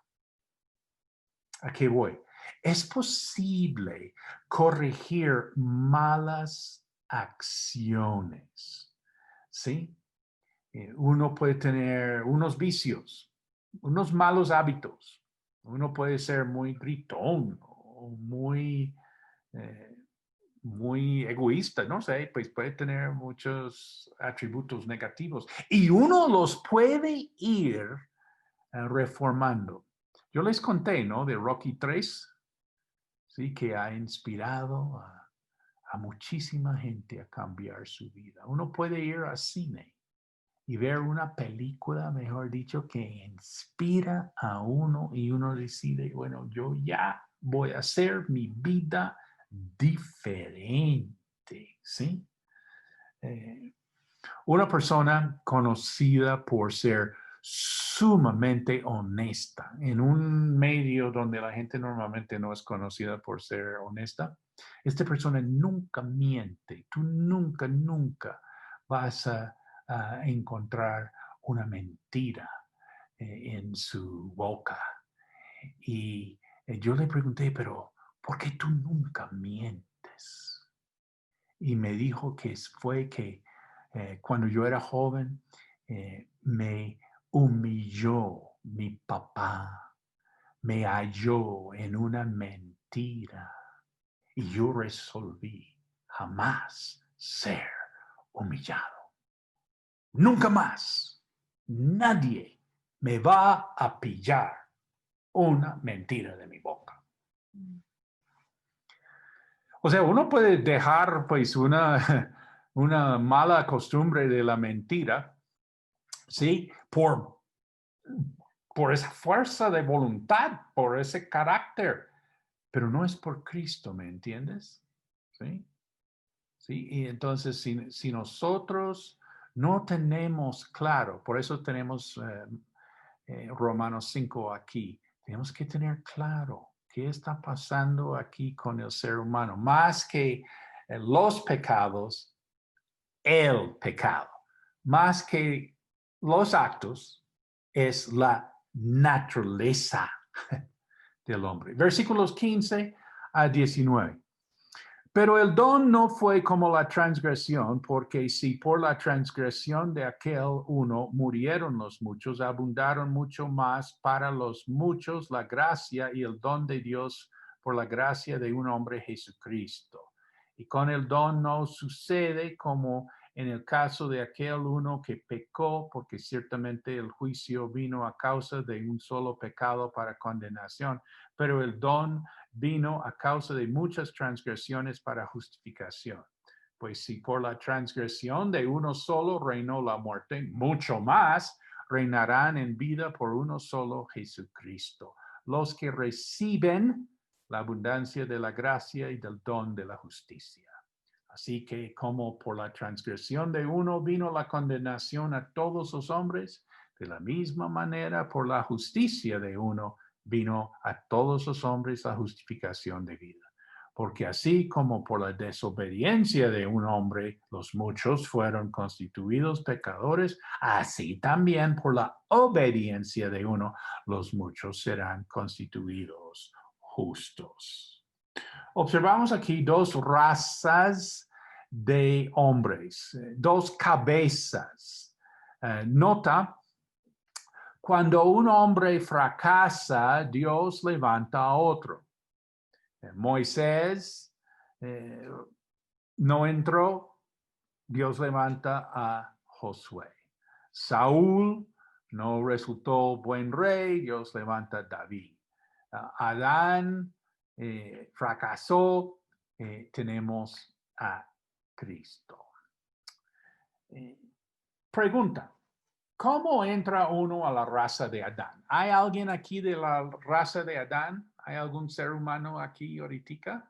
¿A qué voy? Es posible corregir malas acciones, ¿sí? Uno puede tener unos vicios, unos malos hábitos. Uno puede ser muy gritón o muy egoísta, no sé, pues puede tener muchos atributos negativos y uno los puede ir reformando. Yo les conté, ¿no? De Rocky 3, ¿sí? Que ha inspirado a muchísima gente a cambiar su vida. Uno puede ir al cine y ver una película, mejor dicho, que inspira a uno y uno decide, bueno, yo ya voy a hacer mi vida diferente, ¿sí? Una persona conocida por ser sumamente honesta en un medio donde la gente normalmente no es conocida por ser honesta. Esta persona nunca miente. Tú nunca vas a encontrar una mentira en su boca. Y yo le pregunté, pero ¿por qué tú nunca mientes? Y me dijo que fue que cuando yo era joven me humilló mi papá, me halló en una mentira y yo resolví jamás ser humillado. Nunca más nadie me va a pillar una mentira de mi boca. O sea, uno puede dejar pues una mala costumbre de la mentira, ¿sí? Por esa fuerza de voluntad, por ese carácter, pero no es por Cristo, ¿me entiendes? ¿Sí? ¿Sí? Y entonces, si nosotros no tenemos claro, por eso tenemos Romanos 5 aquí, tenemos que tener claro qué está pasando aquí con el ser humano, más que los pecados, el pecado, más que los actos, es la naturaleza del hombre. Versículos 15 a 19. Pero el don no fue como la transgresión, porque si por la transgresión de aquel uno murieron los muchos, abundaron mucho más para los muchos la gracia y el don de Dios por la gracia de un hombre Jesucristo. Y con el don no sucede como en el caso de aquel uno que pecó, porque ciertamente el juicio vino a causa de un solo pecado para condenación, pero el don vino a causa de muchas transgresiones para justificación. Pues si por la transgresión de uno solo reinó la muerte, mucho más reinarán en vida por uno solo, Jesucristo, los que reciben la abundancia de la gracia y del don de la justicia. Así que como por la transgresión de uno vino la condenación a todos los hombres, de la misma manera por la justicia de uno vino a todos los hombres la justificación de vida. Porque así como por la desobediencia de un hombre los muchos fueron constituidos pecadores, así también por la obediencia de uno los muchos serán constituidos justos. Observamos aquí dos razas de hombres, dos cabezas. Nota, cuando un hombre fracasa, Dios levanta a otro. Moisés no entró, Dios levanta a Josué. Saúl no resultó buen rey, Dios levanta a David. Adán fracasó, tenemos a Cristo. Pregunta, ¿cómo entra uno a la raza de Adán? ¿Hay alguien aquí de la raza de Adán? ¿Hay algún ser humano aquí ahorita?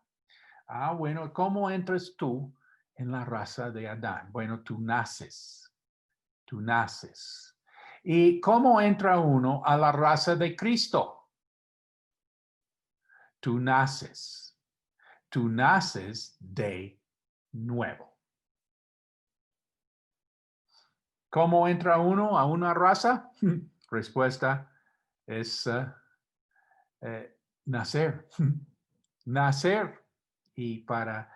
Bueno, ¿cómo entras tú en la raza de Adán? Bueno, tú naces. ¿Y cómo entra uno a la raza de Cristo? Tú naces de nuevo. ¿Cómo entra uno a una raza? Respuesta es nacer. Nacer. Y para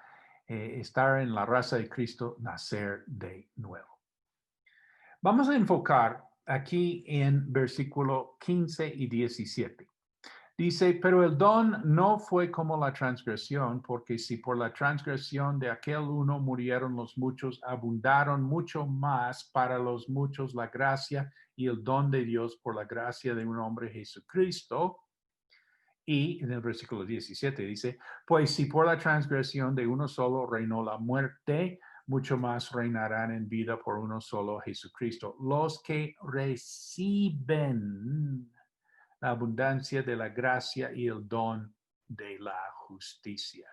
estar en la raza de Cristo, nacer de nuevo. Vamos a enfocar aquí en versículo 15 y 17. Dice, pero el don no fue como la transgresión, porque si por la transgresión de aquel uno murieron los muchos, abundaron mucho más para los muchos la gracia y el don de Dios por la gracia de un hombre Jesucristo. Y en el versículo 17 dice, pues si por la transgresión de uno solo reinó la muerte, mucho más reinarán en vida por uno solo Jesucristo. Los que reciben la abundancia de la gracia y el don de la justicia.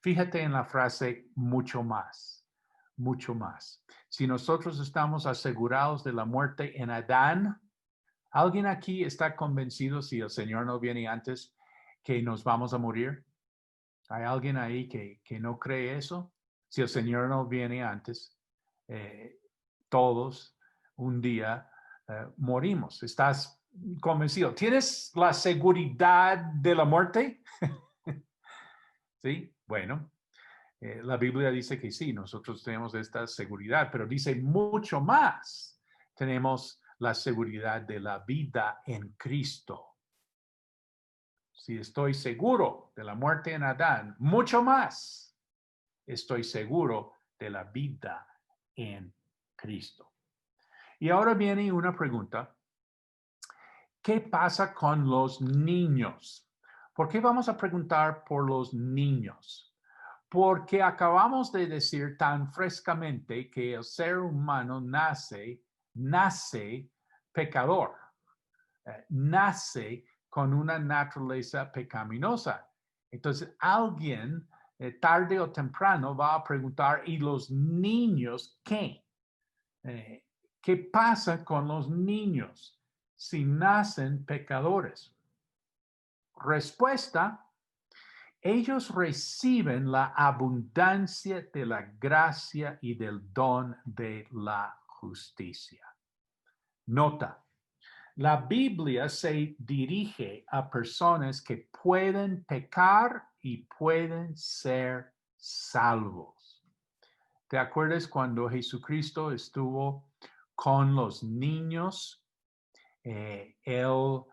Fíjate en la frase mucho más, mucho más. Si nosotros estamos asegurados de la muerte en Adán, ¿alguien aquí está convencido si el Señor no viene antes que nos vamos a morir? ¿Hay alguien ahí que no cree eso? Si el Señor no viene antes, todos un día morimos. ¿Estás convencido? ¿Tienes la seguridad de la muerte? Sí, bueno, la Biblia dice que sí, nosotros tenemos esta seguridad, pero dice mucho más. Tenemos la seguridad de la vida en Cristo. Si estoy seguro de la muerte en Adán, mucho más estoy seguro de la vida en Cristo. Y ahora viene una pregunta. ¿Qué pasa con los niños? ¿Por qué vamos a preguntar por los niños? Porque acabamos de decir tan frescamente que el ser humano nace pecador, nace con una naturaleza pecaminosa. Entonces, alguien tarde o temprano va a preguntar, ¿y los niños qué? ¿Qué pasa con los niños si nacen pecadores? Respuesta, ellos reciben la abundancia de la gracia y del don de la justicia. Nota, la Biblia se dirige a personas que pueden pecar y pueden ser salvos. ¿Te acuerdas cuando Jesucristo estuvo con los niños? Él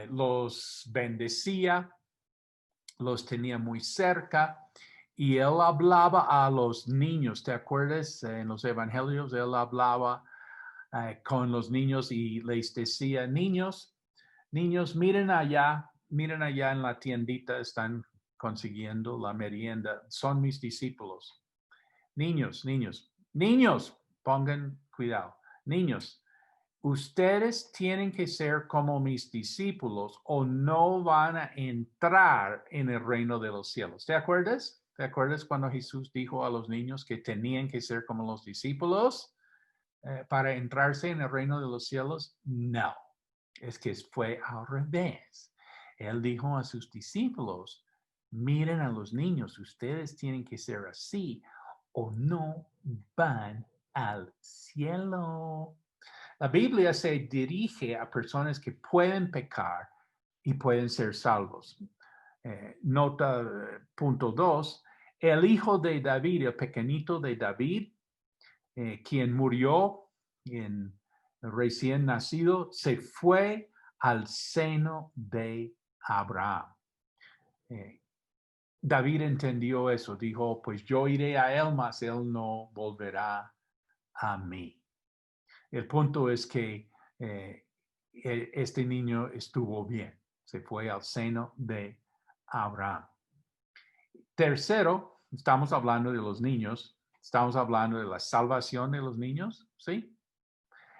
los bendecía, los tenía muy cerca y él hablaba a los niños. ¿Te acuerdas? En los evangelios él hablaba con los niños y les decía, niños, miren allá en la tiendita, están consiguiendo la merienda, son mis discípulos. Niños, pongan cuidado. Niños, ustedes tienen que ser como mis discípulos o no van a entrar en el reino de los cielos. ¿Te acuerdas? ¿Te acuerdas cuando Jesús dijo a los niños que tenían que ser como los discípulos para entrarse en el reino de los cielos? No, es que fue al revés. Él dijo a sus discípulos, miren a los niños, ustedes tienen que ser así o no van al cielo. La Biblia se dirige a personas que pueden pecar y pueden ser salvos. Nota punto 2, el hijo de David, el pequeñito de David, quien murió recién nacido, se fue al seno de Abraham. David entendió eso, dijo, pues yo iré a él, mas él no volverá a mí. El punto es que este niño estuvo bien, se fue al seno de Abraham. Tercero, estamos hablando de los niños, estamos hablando de la salvación de los niños, ¿sí?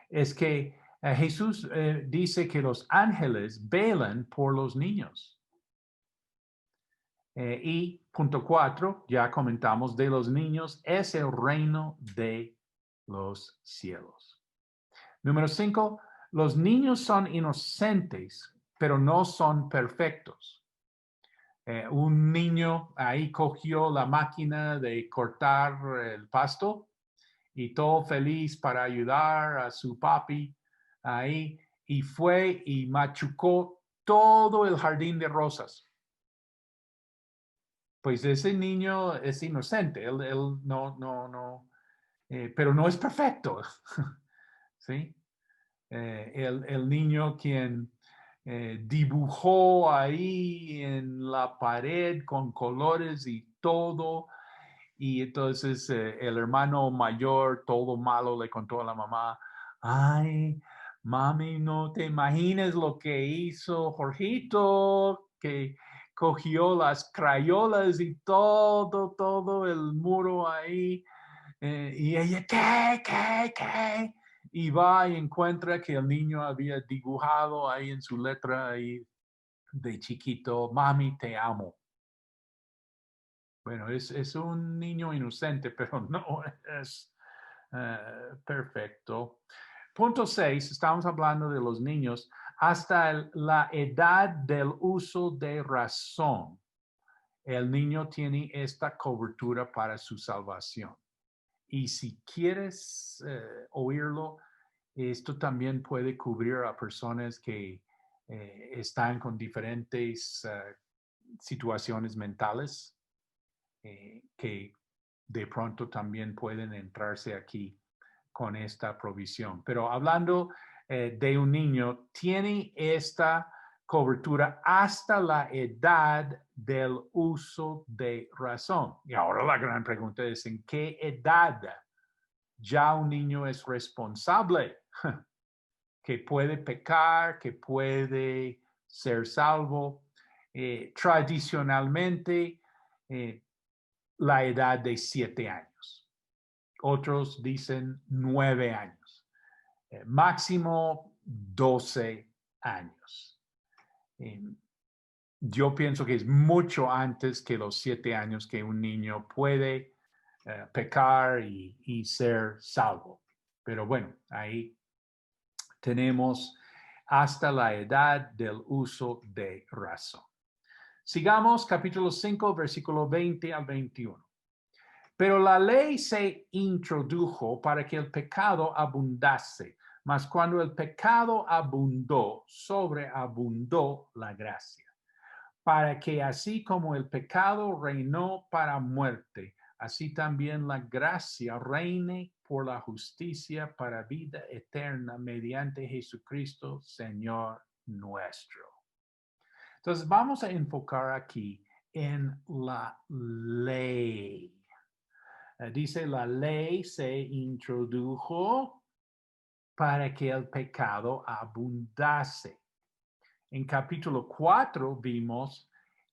Es que Jesús dice que los ángeles velan por los niños. Y punto 4, ya comentamos, de los niños es el reino de los cielos. Número 5, los niños son inocentes, pero no son perfectos. Un niño ahí cogió la máquina de cortar el pasto y todo feliz para ayudar a su papi ahí, y fue y machucó todo el jardín de rosas. Pues ese niño es inocente, él no, pero no es perfecto, ¿sí? El niño quien dibujó ahí en la pared con colores y todo, y entonces el hermano mayor, todo malo, le contó a la mamá, ay, mami, no te imagines lo que hizo Jorgito, que cogió las crayolas y todo el muro ahí. Y ella, ¿qué? Y va y encuentra que el niño había dibujado ahí en su letra ahí de chiquito, mami, te amo. Bueno, es un niño inocente, pero no es perfecto. Punto 6, estamos hablando de los niños hasta la edad del uso de razón. El niño tiene esta cobertura para su salvación. Y si quieres oírlo, esto también puede cubrir a personas que están con diferentes situaciones mentales que de pronto también pueden entrarse aquí con esta provisión. Pero hablando de un niño, tiene esta cobertura hasta la edad del uso de razón. Y ahora la gran pregunta es, ¿en qué edad ya un niño es responsable? Que puede pecar, que puede ser salvo. Tradicionalmente, la edad de 7 años. Otros dicen 9 años. Máximo 12 años. Yo pienso que es mucho antes que los 7 años que un niño puede pecar y ser salvo. Pero bueno, ahí tenemos hasta la edad del uso de razón. Sigamos capítulo 5, versículo 20 al 21. Pero la ley se introdujo para que el pecado abundase, mas cuando el pecado abundó, sobreabundó la gracia, para que así como el pecado reinó para muerte, así también la gracia reine por la justicia para vida eterna mediante Jesucristo, Señor nuestro. Entonces vamos a enfocar aquí en la ley. Dice, la ley se introdujo para que el pecado abundase. En capítulo 4 vimos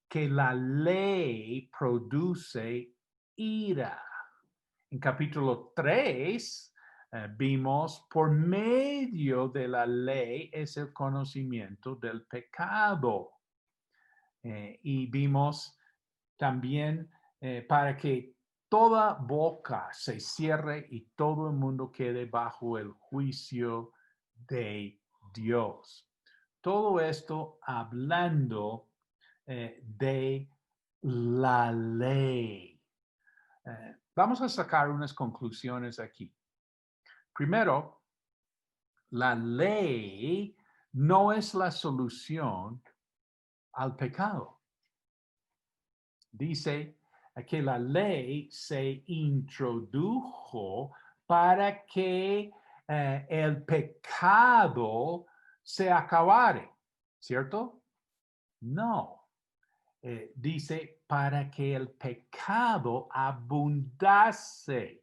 que la ley produce ira. En capítulo 3 vimos por medio de la ley es el conocimiento del pecado. Y vimos también para que toda boca se cierre y todo el mundo quede bajo el juicio de Dios. Todo esto hablando de la ley. Vamos a sacar unas conclusiones aquí. Primero, la ley no es la solución al pecado. Dice que la ley se introdujo para que el pecado se acabare, ¿cierto? No. Dice para que el pecado abundase.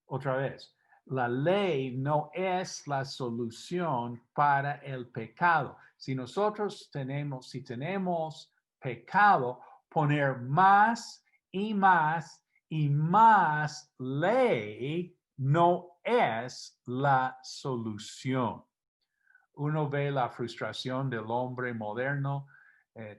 Otra vez, la ley no es la solución para el pecado. Si nosotros tenemos pecado, poner más y más ley no es la solución. Uno ve la frustración del hombre moderno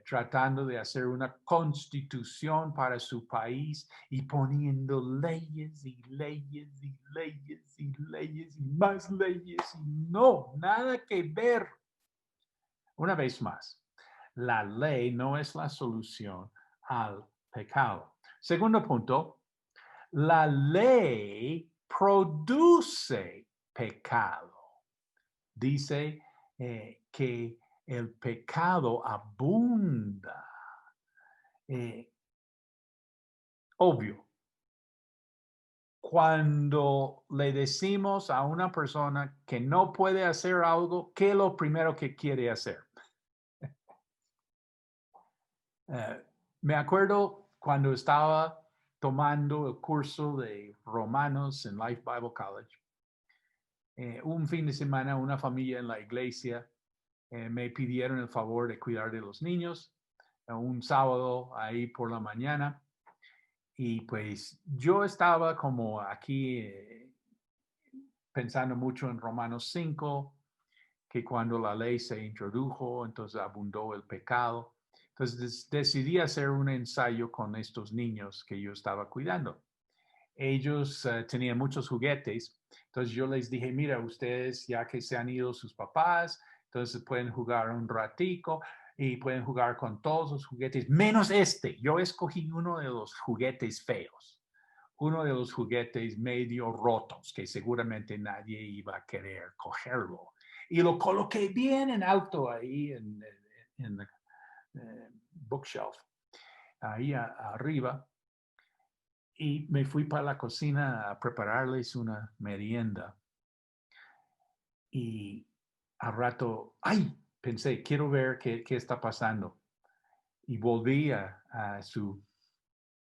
tratando de hacer una constitución para su país y poniendo leyes y leyes y leyes y leyes y más leyes. Y no, nada que ver. Una vez más, la ley no es la solución al pecado. Segundo punto, la ley produce pecado. Dice que el pecado abunda. Obvio. Cuando le decimos a una persona que no puede hacer algo, ¿qué es lo primero que quiere hacer? Me acuerdo cuando estaba tomando el curso de Romanos en Life Bible College. Un fin de semana, una familia en la iglesia me pidieron el favor de cuidar de los niños. Un sábado ahí por la mañana. Y pues yo estaba como aquí pensando mucho en Romanos 5, que cuando la ley se introdujo, entonces abundó el pecado. Entonces decidí hacer un ensayo con estos niños que yo estaba cuidando. Ellos tenían muchos juguetes, entonces yo les dije, mira, ustedes ya que se han ido sus papás, entonces pueden jugar un ratico y pueden jugar con todos los juguetes, menos este. Yo escogí uno de los juguetes feos, uno de los juguetes medio rotos, que seguramente nadie iba a querer cogerlo. Y lo coloqué bien en alto ahí en el bookshelf, ahí arriba. Y me fui para la cocina a prepararles una merienda. Y al rato, pensé, quiero ver qué está pasando. Y volví a su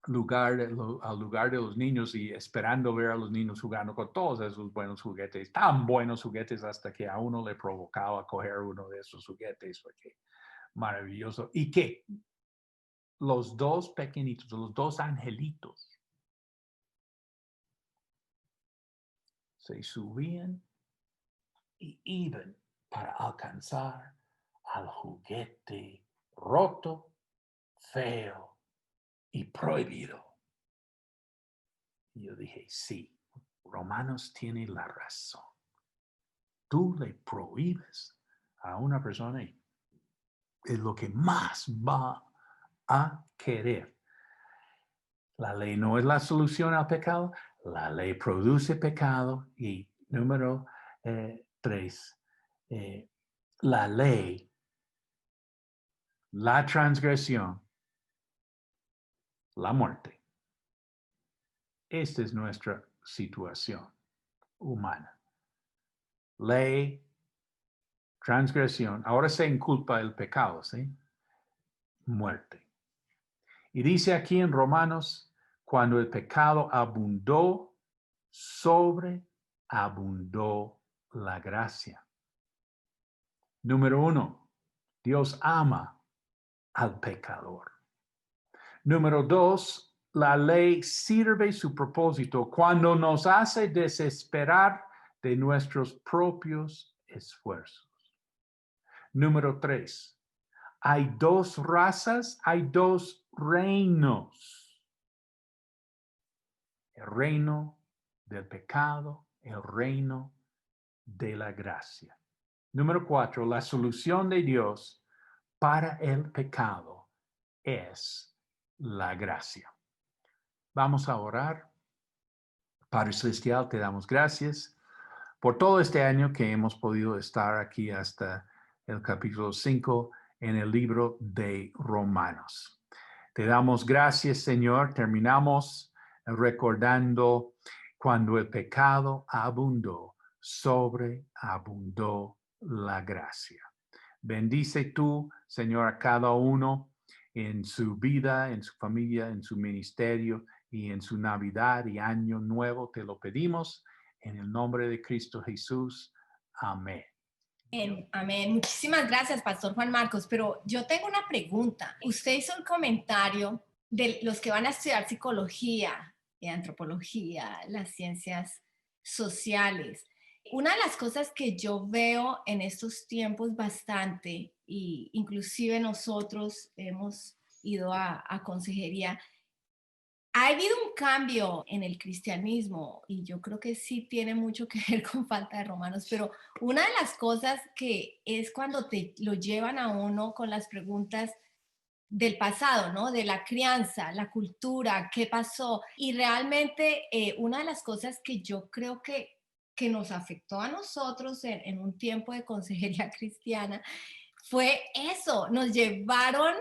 lugar, al lugar de los niños y esperando ver a los niños jugando con todos esos buenos juguetes, tan buenos juguetes hasta que a uno le provocaba coger uno de esos juguetes, porque maravilloso. Y que los dos pequeñitos, los dos angelitos, se subían y iban para alcanzar al juguete roto, feo y prohibido. Y yo dije, sí, Romanos tiene la razón. Tú le prohíbes a una persona y es lo que más va a querer. La ley no es la solución al pecado, la ley produce pecado. Y número 3, la ley, la transgresión, la muerte. Esta es nuestra situación humana. Ley, transgresión. Ahora se inculpa el pecado, ¿sí? Muerte. Y dice aquí en Romanos, cuando el pecado abundó, sobreabundó la gracia. Número 1, Dios ama al pecador. Número 2, la ley sirve su propósito cuando nos hace desesperar de nuestros propios esfuerzos. Número 3, hay dos razas, hay dos reinos. El reino del pecado, el reino de la gracia. Número 4, la solución de Dios para el pecado es la gracia. Vamos a orar. Padre Celestial, te damos gracias por todo este año que hemos podido estar aquí hasta el capítulo 5 en el libro de Romanos. Te damos gracias, Señor. Terminamos recordando cuando el pecado abundó, sobreabundó la gracia. Bendice tú, Señor, a cada uno en su vida, en su familia, en su ministerio y en su Navidad y Año Nuevo. Te lo pedimos en el nombre de Cristo Jesús. Amén. Amén. Muchísimas gracias, Pastor Juan Marcos. Pero yo tengo una pregunta. Usted hizo un comentario de los que van a estudiar psicología y antropología, las ciencias sociales. Una de las cosas que yo veo en estos tiempos bastante, y inclusive nosotros hemos ido a consejería, ha habido un cambio en el cristianismo y yo creo que sí tiene mucho que ver con falta de romanos, pero una de las cosas que es cuando te lo llevan a uno con las preguntas del pasado, ¿no? De la crianza, la cultura, qué pasó. Y realmente una de las cosas que yo creo que nos afectó a nosotros en un tiempo de consejería cristiana fue eso, nos llevaron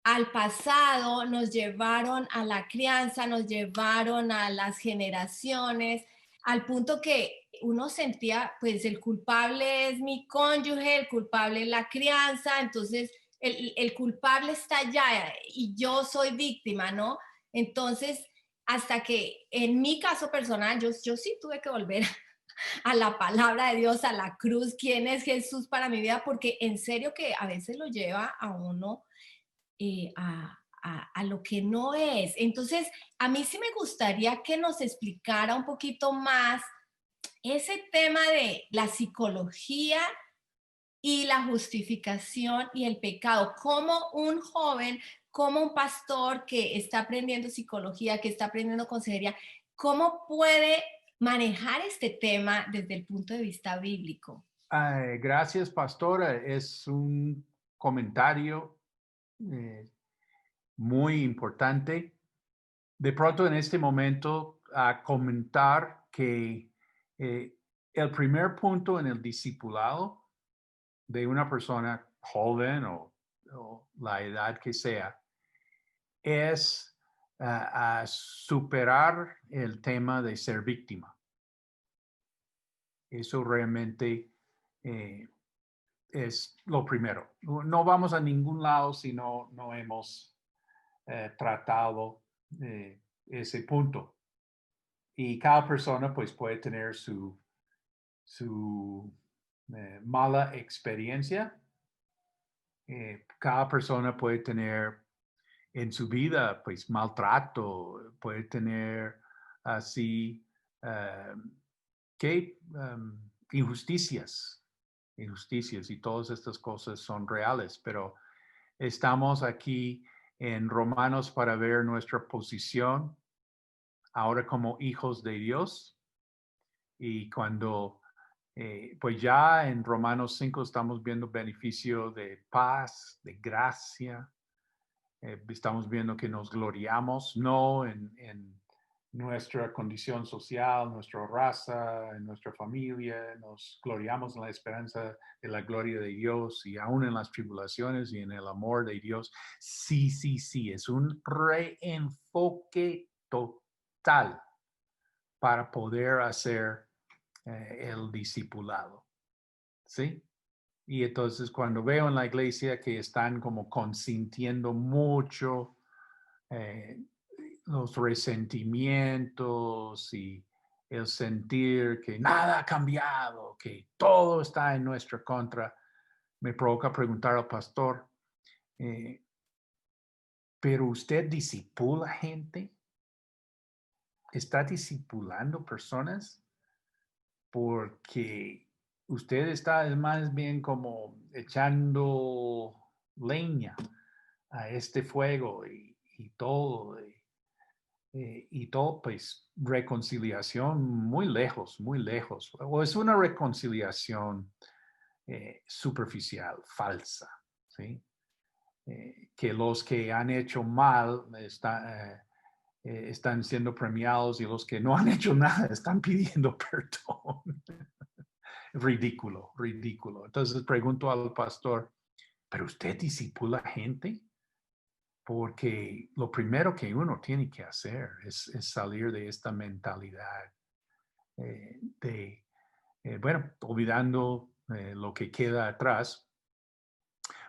al pasado, nos llevaron a la crianza, nos llevaron a las generaciones, al punto que uno sentía, pues el culpable es mi cónyuge, el culpable es la crianza, entonces el culpable está allá y yo soy víctima, ¿no? Entonces, hasta que en mi caso personal, yo sí tuve que volver a la palabra de Dios, a la cruz, quién es Jesús para mi vida, porque en serio que a veces lo lleva a uno a lo que no es. Entonces, a mí sí me gustaría que nos explicara un poquito más ese tema de la psicología y la justificación y el pecado, como un joven, como un pastor que está aprendiendo psicología, que está aprendiendo consejería, ¿cómo puede manejar este tema desde el punto de vista bíblico? Gracias, pastora. Es un comentario muy importante. De pronto en este momento a comentar que el primer punto en el discipulado de una persona joven o la edad que sea es a superar el tema de ser víctima. Eso realmente es lo primero. No vamos a ningún lado si no hemos tratado ese punto. Y cada persona pues puede tener su mala experiencia. Cada persona puede tener en su vida pues maltrato, puede tener así injusticias y todas estas cosas son reales, pero estamos aquí en Romanos para ver nuestra posición ahora como hijos de Dios. Y cuando, pues ya en Romanos 5 estamos viendo beneficio de paz, de gracia. Estamos viendo que nos gloriamos, no en nuestra condición social, nuestra raza, en nuestra familia, nos gloriamos en la esperanza de la gloria de Dios y aún en las tribulaciones y en el amor de Dios. Sí, es un reenfoque total para poder hacer el discipulado, ¿sí? Y entonces cuando veo en la iglesia que están como consintiendo mucho los resentimientos y el sentir que nada ha cambiado, que todo está en nuestra contra, me provoca preguntar al pastor, ¿pero usted discipula gente? ¿Está discipulando personas? Porque usted está más bien como echando leña a este fuego y todo, pues reconciliación muy lejos, o es una reconciliación superficial, falsa, ¿sí? Que los que han hecho mal están siendo premiados y los que no han hecho nada están pidiendo perdón. Ridículo. Entonces pregunto al pastor, ¿pero usted discipula gente? Porque lo primero que uno tiene que hacer es salir de esta mentalidad olvidando lo que queda atrás.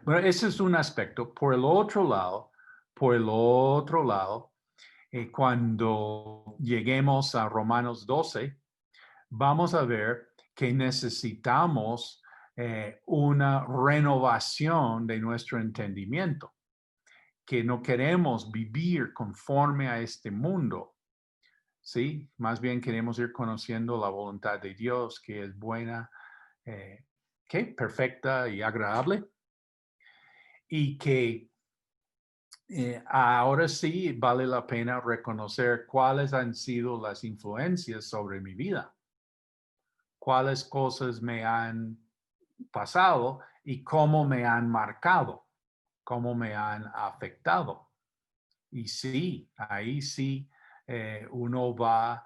Bueno, ese es un aspecto. Por el otro lado, cuando lleguemos a Romanos 12, vamos a ver que necesitamos una renovación de nuestro entendimiento, que no queremos vivir conforme a este mundo, ¿sí? Más bien queremos ir conociendo la voluntad de Dios, que es buena, perfecta y agradable. Y que ahora sí vale la pena reconocer cuáles han sido las influencias sobre mi vida, cuáles cosas me han pasado y cómo me han marcado, cómo me han afectado. Y sí, ahí sí uno va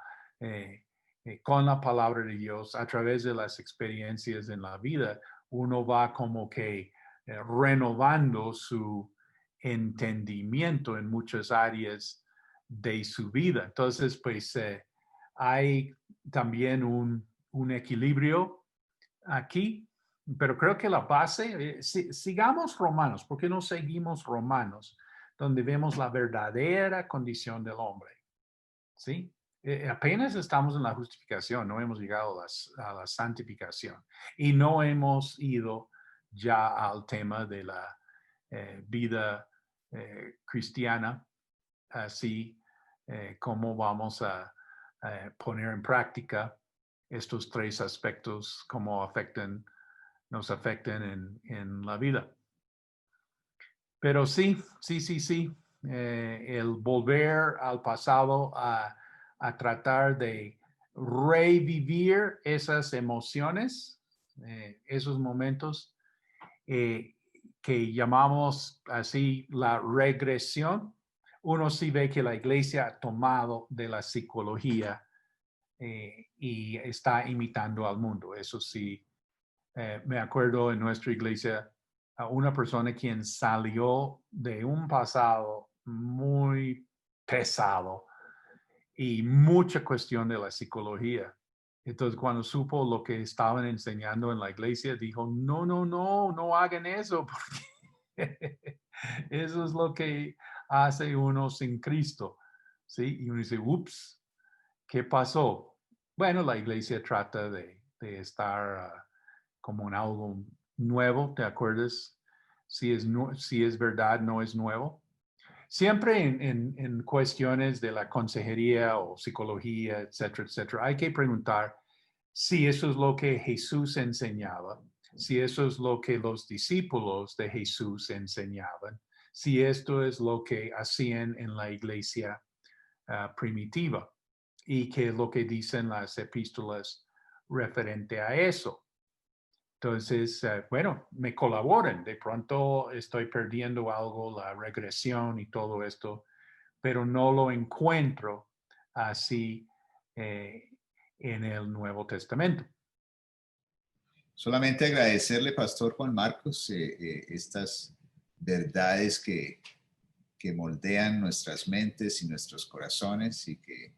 con la palabra de Dios a través de las experiencias en la vida, uno va como que renovando su entendimiento en muchas áreas de su vida. Entonces, pues hay también un equilibrio aquí, pero creo que la base, sigamos Romanos, ¿por qué no seguimos Romanos? Donde vemos la verdadera condición del hombre, ¿sí? Apenas estamos en la justificación, no hemos llegado a la santificación y no hemos ido ya al tema de la vida cristiana, así como vamos a poner en práctica estos tres aspectos, cómo nos afectan en la vida. Pero sí, el volver al pasado a tratar de revivir esas emociones, esos momentos que llamamos así la regresión. Uno sí ve que la iglesia ha tomado de la psicología y está imitando al mundo. Eso sí, me acuerdo en nuestra iglesia a una persona quien salió de un pasado muy pesado y mucha cuestión de la psicología. Entonces, cuando supo lo que estaban enseñando en la iglesia, dijo, no hagan eso, porque eso es lo que hace uno sin Cristo, ¿sí? Y uno dice, ups, ¿qué pasó? Bueno, la iglesia trata de estar como en algo nuevo, ¿te acuerdas? Si es verdad, no es nuevo. Siempre en cuestiones de la consejería o psicología, etcétera, hay que preguntar si eso es lo que Jesús enseñaba, si eso es lo que los discípulos de Jesús enseñaban, si esto es lo que hacían en la iglesia primitiva y qué es lo que dicen las epístolas referente a eso. Entonces, bueno, me colaboran. De pronto estoy perdiendo algo, la regresión y todo esto, pero no lo encuentro así en el Nuevo Testamento. Solamente agradecerle, Pastor Juan Marcos, estas verdades que moldean nuestras mentes y nuestros corazones y que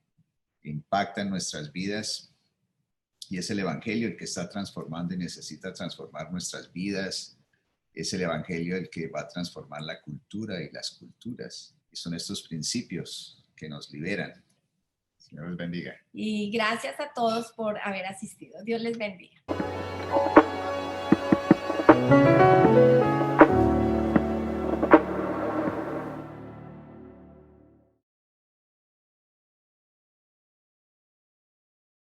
impactan nuestras vidas. Y es el Evangelio el que está transformando y necesita transformar nuestras vidas. Es el Evangelio el que va a transformar la cultura y las culturas. Y son estos principios que nos liberan. Señor los bendiga. Y gracias a todos por haber asistido. Dios les bendiga.